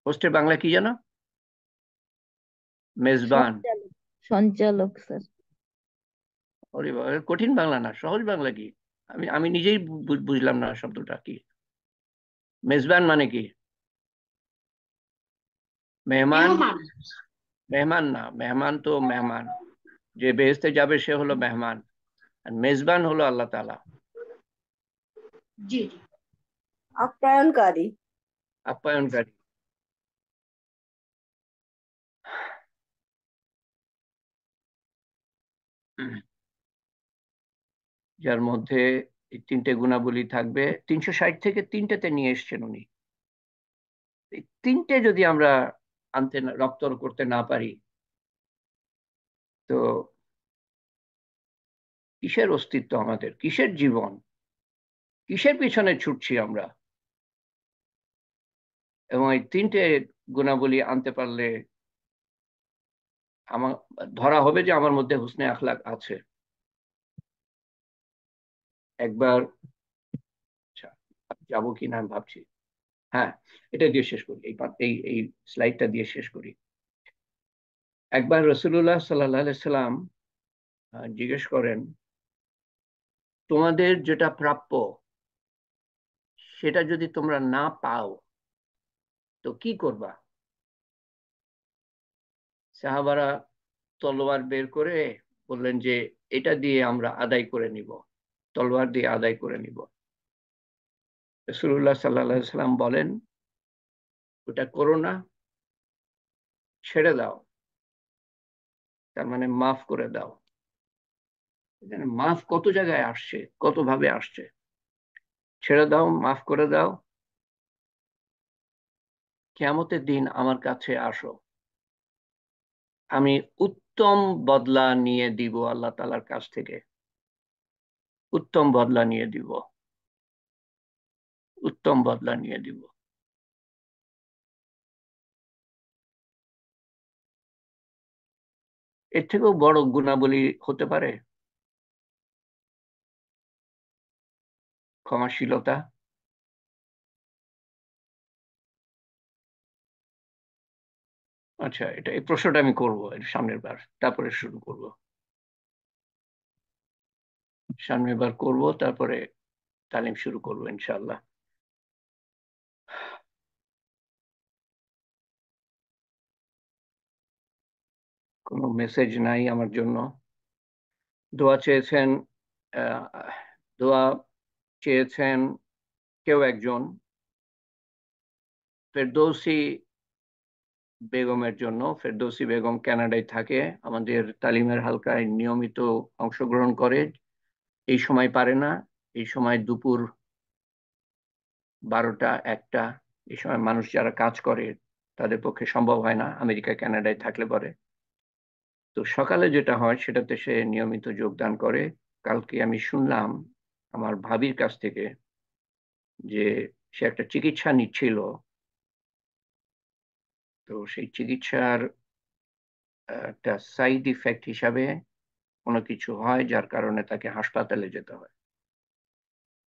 হোস্টের বাংলা কি জানো? মেজবান। সঞ্চালক। সঞ্চালক স্যার। ওরে বাবা, কঠিন বাংলা না, সহজ বাংলা কি? আমি আমি নিজেই বুঝলাম না শব্দটা কি। মেজবান মানে কি? মেহমান? মেহমান। মেহমান না, মেহমান তো মেহমান, যে বেহেশতে যাবে সে হলো মেহমান, আর মেজবান হলো আল্লাহ তাআলা, জি জি। আপ্যায়নকারী। আপ্যায়নকারী। যার মধ্যে এই তিনটে গুণাবলী থাকবে। 360 থেকে তিনটেতে নিয়ে এসছেন উনি। এই তিনটে যদি আমরা আনতে রপ্তর করতে না পারি, তো কিসের অস্তিত্ব আমাদের, কিসের জীবন, কিসের পিছনে ছুটছি আমরা? এবং এই তিনটে গুণাবলী আনতে পারলে আমার ধরা হবে যে আমার মধ্যে হুসনে আখলাক আছে। একবার, আচ্ছা, যাবো কিনা আমি ভাবছি। হ্যাঁ, এটা দিয়ে শেষ করি, এই স্লাইডটা দিয়ে শেষ করি। একবার রাসূলুল্লাহ সাল্লাল্লাহু আলাইহি সাল্লাম জিজ্ঞেস করেন, তোমাদের যেটা প্রাপ্য সেটা যদি তোমরা না পাও তো কি করবা? সাহাবারা তলোয়ার বের করে বললেন যে এটা দিয়ে আমরা আদায় করে নিব, তলোয়ার দিয়ে আদায় করে নিব। রাসূলুল্লাহ সাল্লাল্লাহু আলাইহি সাল্লাম বলেন, ওটা করো না, ছেড়ে দাও, তার মানে মাফ করে দাও। এখানে মাফ কত জায়গায় আসছে, কত ভাবে আসছে। ছেড়ে দাও, মাফ করে দাও, কিয়ামতের দিন আমার কাছে আসো, আমি উত্তম বদলা নিয়ে দিব আল্লাহ তাআলার কাছ থেকে, উত্তম বদলা নিয়ে দিব, উত্তম বদলা নিয়ে দিব। এর থেকেও বড় গুণাবলী হতে পারে ক্ষমাশীলতা? আচ্ছা, এটা এই প্রশ্নটা আমি করবো এর সামনের বার, তারপরে শুরু করব, সামনের বার করব, তারপরে তালিম শুরু করবো ইনশাআল্লাহ। কোনো মেসেজ নাই আমার জন্য। দোয়া চেয়েছেন, আহ, দোয়া চেয়েছেন কেউ একজন ফেরদৌসী বেগমের জন্য। ফেরদৌসী বেগম কানাডায় থাকে, আমাদের তালিমের হালকায় নিয়মিত অংশগ্রহণ করে। এই সময় পারে না, এই সময় দুপুর 12টা 1টা, এই সময় মানুষ যারা কাজ করে তাদের পক্ষে সম্ভব হয় না আমেরিকা কানাডায় থাকলে পরে। তো সকালে যেটা হয় সেটাতে সে নিয়মিত যোগদান করে। কালকে আমি শুনলাম আমার ভাবির কাছ থেকে যে সে একটা চিকিৎসা নিচ্ছিল, তো সেই চিকিৎসার একটা সাইড ইফেক্ট হিসাবে কোনো কিছু হয় যার কারণে তাকে হাসপাতালে যেতে হয়।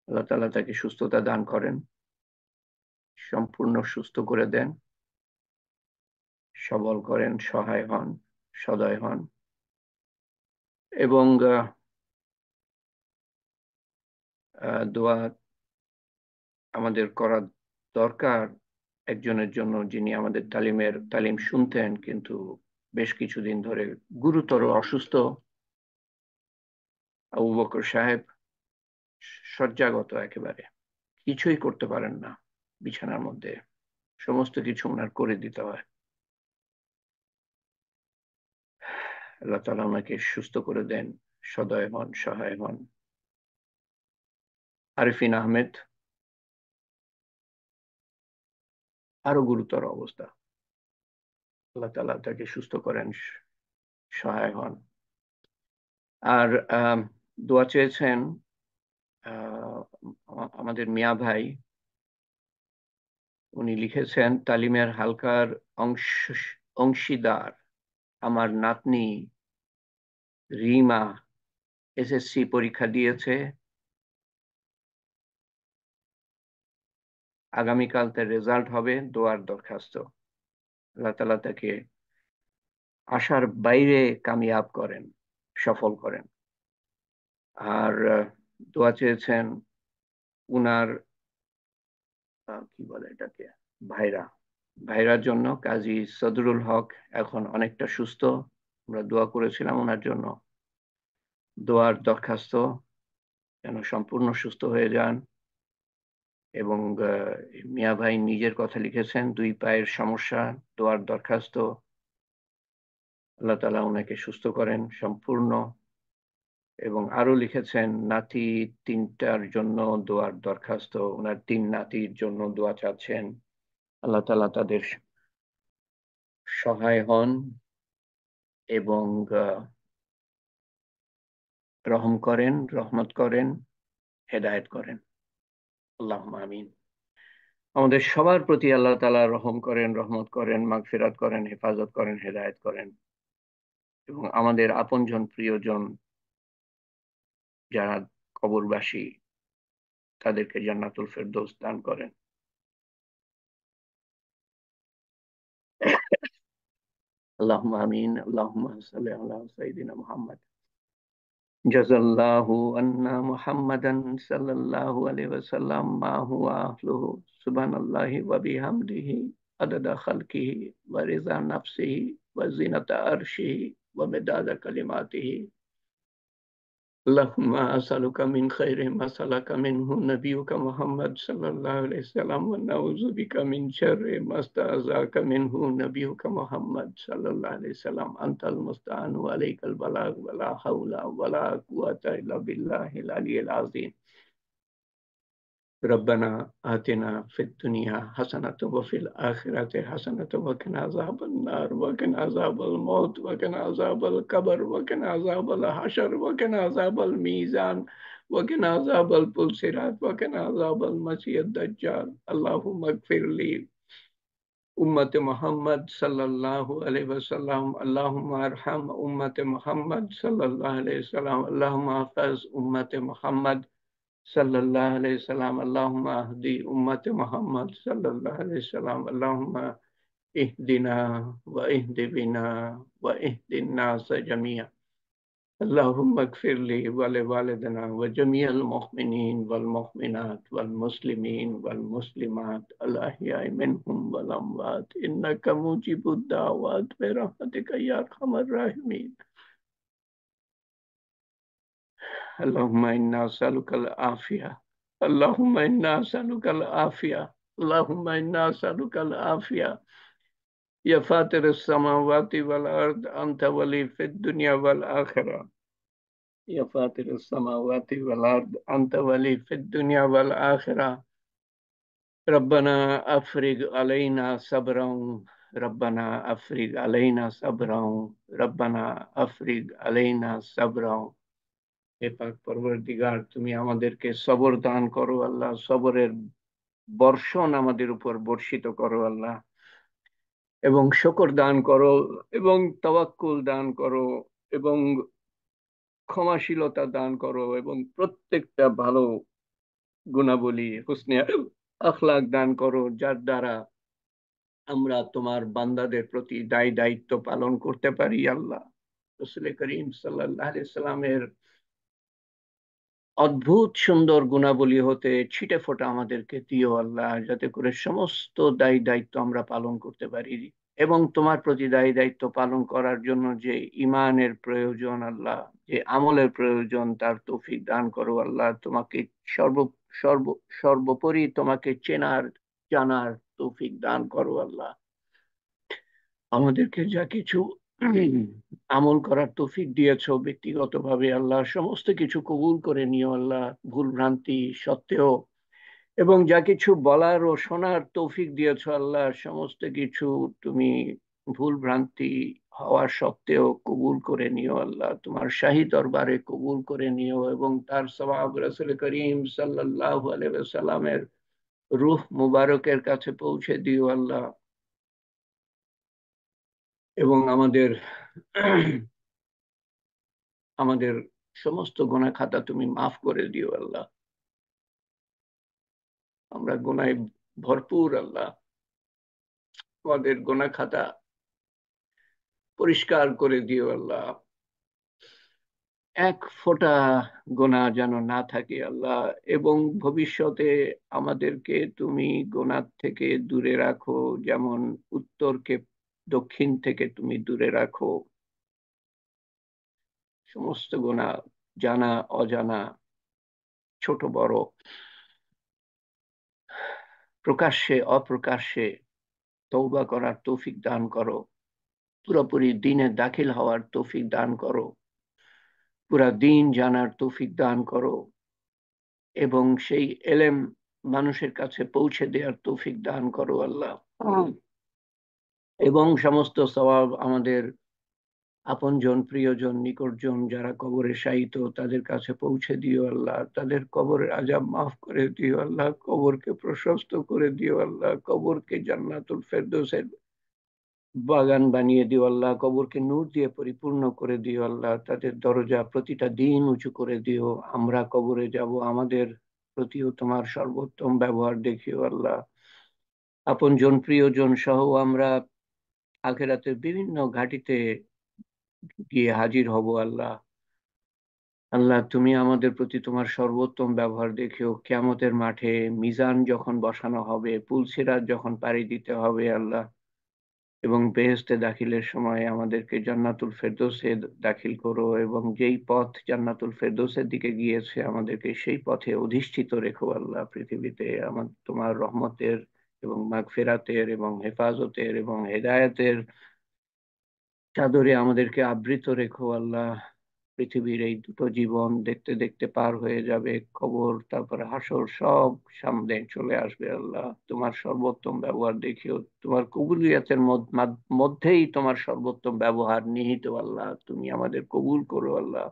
আল্লাহ তাআলা তাকে সুস্থতা দান করেন, সম্পূর্ণ সুস্থ করে দেন, সবল করেন, সহায় হন, সদয় হন। এবং দোয়া আমাদের করা দরকার একজনের জন্য যিনি আমাদের তালিম শুনতেন কিন্তু বেশ কিছুদিন ধরে গুরুতর অসুস্থ। আবু বকর সাহেব শয্যাগত, একেবারে কিছুই করতে পারেন না, বিছানার মধ্যে সমস্ত কিছু ওনার করে দিতে হয়। আল্লাহ তাআলা ওনাকে সুস্থ করে দেন, সদয় হন, সহায় হন। আরিফিন আহমেদ আরো গুরুতর অবস্থা, আল্লাহ তাআলা তাকে সুস্থ করেন, সহায় হন। আর দোয়া চেয়েছেন আমাদের মিয়া ভাই, উনি লিখেছেন তালিমের হালকার অংশীদার আমার নাতনি রিমা এসএসসি পরীক্ষা দিয়েছে, আগামীকাল তার রেজাল্ট হবে, দোয়ার দরখাস্ত। আল্লাহ তাআলা তাকে আশার বাইরে কামিয়াব করেন, সফল করেন। আর দোয়া চেয়েছেন উনার কি বলে এটাকে, ভাইরা ভাইরার জন্য। কাজী সদরুল হক এখন অনেকটা সুস্থ, আমরা দোয়া করেছিলাম ওনার জন্য, দোয়ার দরখাস্ত যেন সম্পূর্ণ সুস্থ হয়ে যান। এবং মিয়া ভাই নিজের কথা লিখেছেন, 2 পায়ের সমস্যা, দোয়ার দরখাস্ত, আল্লাহ তাআলা ওনাকে সুস্থ করেন সম্পূর্ণ। এবং আরো লিখেছেন নাতি 3টার জন্য দোয়ার দরখাস্ত, ওনার 3 নাতির জন্য দোয়া চাচ্ছেন, আল্লাহ তাআলা তাদের সহায় হন এবং রহম করেন, রহমত করেন, হেদায়েত করেন। আল্লাহুম্মা আমিন। আমাদের সবার প্রতি আল্লাহ তাআলা রহম করেন, রহমত করেন, মাগফিরাত করেন, হেফাজত করেন, হেদায়েত করেন এবং আমাদের আপনজন প্রিয়জন যারা কবরবাসী তাদেরকে জান্নাতুল ফেরদৌস দান করেন। আল্লাহুম্মা আমিন। আল্লাহুম্মা সাল্লি আলা সাইয়্যিদিনা মুহাম্মদ। জাযাল্লাহু আন্না মুহাম্মাদান সাল্লাল্লাহু আলাইহি ওয়াসাল্লাম মা হুয়া আহলুহু সুবহানাল্লাহি ওয়া বিহামদিহি আদাদা খালকিহি ওয়া রিযা নাফসিহি ওয়া জিনাতা আরশিহি ওয়া মিদাদা কালিমাতিহি। اللهم أسألك من خير ما سألك منه نبيك محمد صلى الله عليه وسلم ونعوذ بك من شر ما استعاذك منه نبيك محمد صلى الله عليه وسلم أنت المستعان وعليك البلاغ ولا حول ولا قوة إلا بالله العلي العظيم. ربنا آتنا في الدنيا حسنة وفي الآخرة حسنة وقنا عذاب النار وقنا عذاب الموت وقنا عذاب القبر وقنا عذاب الحشر وقنا عذاب الميزان وقنا عذاب البلسرات وقنا عذاب المسيح الدجال. اللهم اغفر لي أمة محمد صلى الله عليه وسلم، اللهم ارحم أمة محمد صلى الله عليه وسلم، اللهم احفظ أمة محمد صلى الله عليه وسلم، اللهم اهدي أمة محمد صلى الله عليه وسلم، اللهم اهدنا واهد بنا واهد الناس جميعا. اللهم اغفر لي ولوالدنا وجميع المؤمنين والمؤمنات والمسلمين والمسلمات الأحياء منهم والأموات إنك مجيب الدعوات برحمتك يا أرحم الراحمين. اللهم إنا نسألك العافية، اللهم إنا نسألك العافية، اللهم إنا نسألك العافية. يا فاطر السماوات والأرض أنت ولي في الدنيا والآخرة، يا فاطر السماوات والأرض أنت ولي في الدنيا والآخرة. ربنا أفرغ علينا صبرا، ربنا أفرغ علينا صبرا، ربنا أفرغ علينا صبرا. হে পাক পরবর্তীগার, তুমি আমাদেরকে সবর দান করো আল্লাহ, সবরের বর্ষণ আমাদের উপর বর্ষিত করো আল্লাহ, এবং শুকর দান করো এবং তাওয়াক্কুল দান করো এবং ক্ষমাশীলতা দান করো এবং প্রত্যেকটা ভালো গুণাবলী হুসনে আখলাক দান করো, যার দ্বারা আমরা তোমার বান্দাদের প্রতি দায় দায়িত্ব পালন করতে পারি আল্লাহ। রাসূল করিম সাল্লাল্লাহু আলাইহি সাল্লামের অদ্ভুত সুন্দর গুণাবলী হতে ছিটে ফোঁটা আমাদেরকে দিও আল্লাহ, যাতে করে সমস্ত দায়ী দায়িত্ব আমরা পালন করতে পারি এবং তোমার প্রতি দায়ী দায়িত্ব পালন করার জন্য যে ইমানের প্রয়োজন আল্লাহ, যে আমলের প্রয়োজন, তার তৌফিক দান করো আল্লাহ। তোমাকে সর্ব সর্ব সর্বোপরি তোমাকে চেনার জানার তৌফিক দান করো আল্লাহ। আমাদেরকে যা কিছু আমল করার তৌফিক দিয়েছো ব্যক্তিগতভাবে আল্লাহ, সমস্ত কিছু কবুল করে নিও আল্লাহ, ভুল ভ্রান্তি সত্ত্বেও। এবং যা কিছু বলার ও শোনার তৌফিক দিয়েছো আল্লাহ, সমস্ত কিছু তুমি ভুল ভ্রান্তি হওয়া সত্ত্বেও কবুল করে নিও আল্লাহ, তোমার শাহী দরবারে কবুল করে নিও, এবং তার সওয়াব রাসূল করিম সাল্লাল্লাহু আলাইহি ওয়াসাল্লামের রূহ মুবারকের কাছে পৌঁছে দিও আল্লাহ। এবং আমাদের আমাদের সমস্ত গুনাহ খাতা তুমি মাফ করে দিও আল্লাহ। আমরা গুনায় ভরপুর আল্লাহ, আমাদের গুনাহ খাতা পরিষ্কার করে দিও আল্লাহ। এক ফোঁটা গোনা যেন না থাকে আল্লাহ। এবং ভবিষ্যতে আমাদেরকে তুমি গোনার থেকে দূরে রাখো, যেমন উত্তরকে দক্ষিণ থেকে তুমি দূরে রাখো। সমস্ত গোনা, জানা অজানা, ছোট বড়, প্রকাশ্যে অপ্রকাশ্যে তওবা করার তৌফিক দান করো, পুরোপুরি দিনে দাখিল হওয়ার তৌফিক দান করো, পুরা দিন জানার তৌফিক দান করো, এবং সেই এলেম মানুষের কাছে পৌঁছে দেওয়ার তৌফিক দান করো আল্লাহ। এবং সমস্ত সওয়াব আমাদের আপনজন, প্রিয়জন, নিকটজন যারা কবরে শায়িত তাদের কাছে পৌঁছে দিও আল্লাহ। তাদের কবরের আযাব মাফ করে দিও আল্লাহ, কবরকে প্রশস্ত করে দিও আল্লাহ, কবরকে জান্নাতুল ফেরদৌসের বাগান বানিয়ে দিও আল্লাহ, কবরকে নূর দিয়ে পরিপূর্ণ করে দিও আল্লাহ, তাদের দরজা প্রতিটা দিন উঁচু করে দিও। আমরা কবরে যাব, আমাদের প্রতিও তোমার সর্বোত্তম ব্যবহার দেখিও আল্লাহ। আপনজন, প্রিয়জন সহ আমরা আখিরাতের বিভিন্ন ঘাটিতে গিয়ে হাজির হব আল্লাহ। আল্লাহ, তুমি আমাদের প্রতি তোমার সর্বোত্তম ব্যবহার দেখিও। কিয়ামতের মাঠে মিজান যখন বসানো হবে, পুলসিরাত যখন পাড়ি দিতে হবে আল্লাহ, এবং বেহেশতে দাখিলের সময় আমাদেরকে জান্নাতুল ফেরদৌসে দাখিল করো, এবং যেই পথ জান্নাতুল ফেরদৌসের দিকে গিয়েছে আমাদেরকে সেই পথে অধিষ্ঠিত রেখো আল্লাহ। পৃথিবীতে আমার তোমার রহমতের এবং মাগফিরাতের এবং হেফাজতের এবং হেদায়েতের চাদরে আমাদেরকে আবৃত রেখো আল্লাহ। পৃথিবীর এই দুটো জীবন দেখতে দেখতে পার হয়ে যাবে, কবর তারপর হাসর সব সামনে চলে আসবে আল্লাহ। তোমার সর্বোত্তম ব্যবহার দেখিও, তোমার কবুলিয়াতের মধ্যেই তোমার সর্বোত্তম ব্যবহার নিহিত আল্লাহ। তুমি আমাদের কবুল করো আল্লাহ,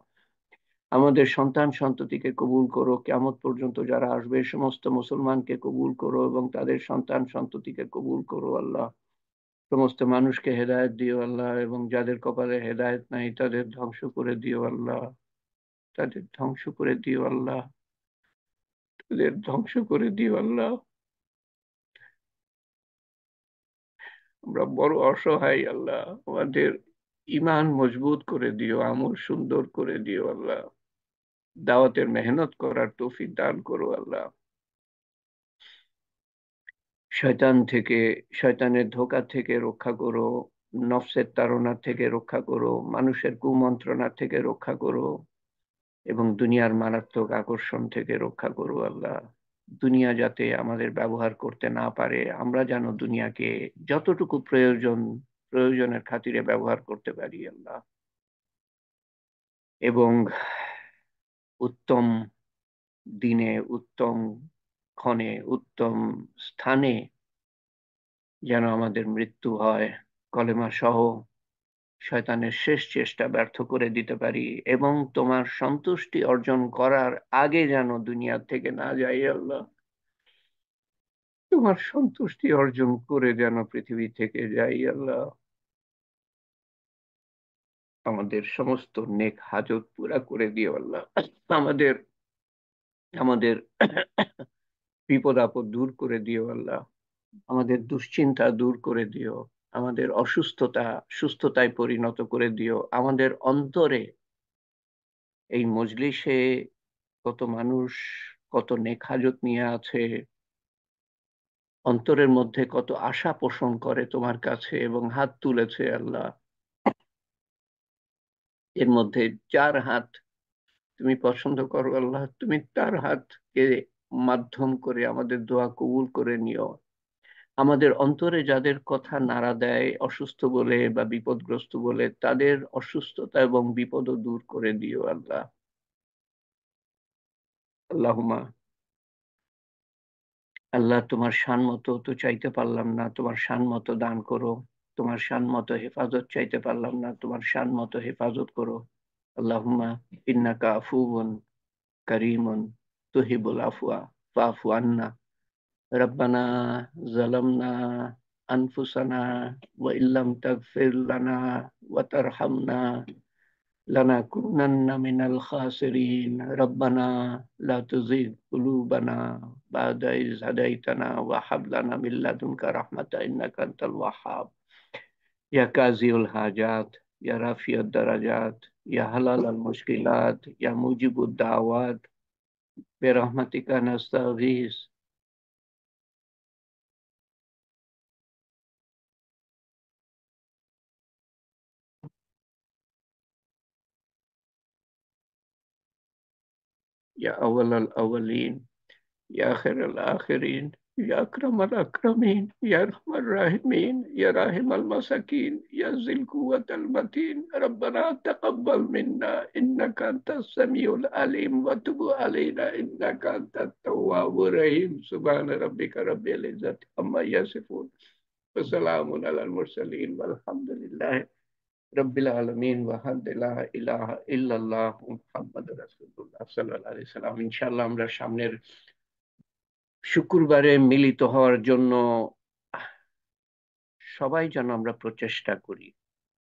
আমাদের সন্তান সন্ততিকে কবুল করো, কিয়ামত পর্যন্ত যারা আসবে সমস্ত মুসলমানকে কবুল করো, এবং তাদের সন্তান সন্ততিকে কবুল করো আল্লাহ। সমস্ত মানুষকে হেদায়েত দিও আল্লাহ, এবং যাদের কপালে হেদায়েত নাই তাদের ধ্বংস করে দিও আল্লাহ, তাদের ধ্বংস করে দিও আল্লাহ, তাদের ধ্বংস করে দিও আল্লাহ। আমরা বড় অসহায় আল্লাহ, আমাদের ইমান মজবুত করে দিও, আমল সুন্দর করে দিও আল্লাহ, দাওয়াতের মেহনত করার তৌফিক দান করো আল্লাহ। শয়তান থেকে, শয়তানের ধোঁকা থেকে রক্ষা করো, নফসের তাড়না থেকে রক্ষা করো, মানুষের কুমন্ত্রণা থেকে রক্ষা করো, এবং দুনিয়ার মারাত্মক আকর্ষণ থেকে রক্ষা করো আল্লাহ। দুনিয়া যাতে আমাদের ব্যবহার করতে না পারে, আমরা যেন দুনিয়াকে যতটুকু প্রয়োজন, প্রয়োজনের খাতিরে ব্যবহার করতে পারি আল্লাহ। এবং উত্তম দিনে, উত্তম ক্ষণে, উত্তম স্থানে যেন আমাদের মৃত্যু হয়, কলেমা সহ শয়তানের শেষ চেষ্টা ব্যর্থ করে দিতে পারি, এবং তোমার সন্তুষ্টি অর্জন করার আগে যেন দুনিয়া থেকে না যাই আল্লাহ। তোমার সন্তুষ্টি অর্জন করে যেন পৃথিবী থেকে যাই আল্লাহ। আমাদের সমস্ত নেক হাজত পুরা করে দিও আল্লাহ। আমাদের আমাদের বিপদ আপদ দূর করে দিও আল্লাহ, আমাদের দুশ্চিন্তা দূর করে দিও, আমাদের অসুস্থতা সুস্থতায় পরিণত করে দিও। আমাদের অন্তরে, এই মজলিসে কত মানুষ কত নেক হাজত নিয়ে আছে, অন্তরের মধ্যে কত আশা পোষণ করে তোমার কাছে এবং হাত তুলেছে আল্লাহ, এর মধ্যে যার হাত তুমি পছন্দ করো আল্লাহ, তুমি তার হাতকে মাধ্যম করে আমাদের দোয়া কবুল করে নিও। আমাদের অন্তরে যাদের কথা নাড়া দেয় অসুস্থ বলে বা বিপদগ্রস্ত বলে, তাদের অসুস্থতা এবং বিপদও দূর করে দিও আল্লাহ। আল্লাহুম্মা। আল্লাহ, তোমার শান মতো তো চাইতে পারলাম না, তোমার শান মতো দান করো। তোমার শান মতো হেফাজত চাইতে পারলাম না, তোমার শান মতো হেফাজত করো। আল্লাহুম্মা ইন্নাকা আফুউন কারীমুন তুহিবুল আফওয়া ফাআফু আন্না। রব্বানা যালামনা আনফুসানা ওয়া ইল্লাম তাগফির লানা ওয়া তারহামনা লানাকুনান্না মিনাল খাসিরিন। রব্বানা লা তুযিগ কুলুবানা বা'দা ইয হাদাইতানা ওয়া হাব লানা মিন লাদুনকা রাহমাতান ইন্নাকা আনতাল ওয়াহ্হাব। ইয়া কাযিউল হাজাত, ইয়া রাফিউদ দারাজাত, ইয়া হালালাল মুশকিলাত, ইয়া মুজিবুদ দাওয়াত, বিরহমাতিকা নাস্তাগীস। ইয়া আউয়ালাল আউয়ালিন, ইয়া আখিরাল আখিরিন, ইয়া আকরামাল আকরামিন, ইয়া আরহামার রাহিমিন, ইয়া রাহিমাল মাসাকিন, ইয়া যিল কুওয়াতিল মাতিন। রব্বানা তাকাব্বাল মিন্না ইন্নাকা আনতাস সামিউল আলিম ওয়া তুব আলাইনা ইন্নাকা আনতাত তাওয়াবুর রহিম। সুবহানা রাব্বিকা রাব্বিল ইজ্জাতি আম্মা ইয়াসিফুন ওয়া সালামুন আলাল মুরসালিন ওয়ালহামদুলিল্লাহি রাব্বিল আলামিন ওয়া লা ইলাহা ইল্লাল্লাহ মুহাম্মাদুর রাসূলুল্লাহ সাল্লাল্লাহু আলাইহি সাল্লাম। ইনশাআল্লাহ আমরা সামনের শুক্রবারে মিলিত হওয়ার জন্য সবাই যেন আমরা প্রচেষ্টা করি।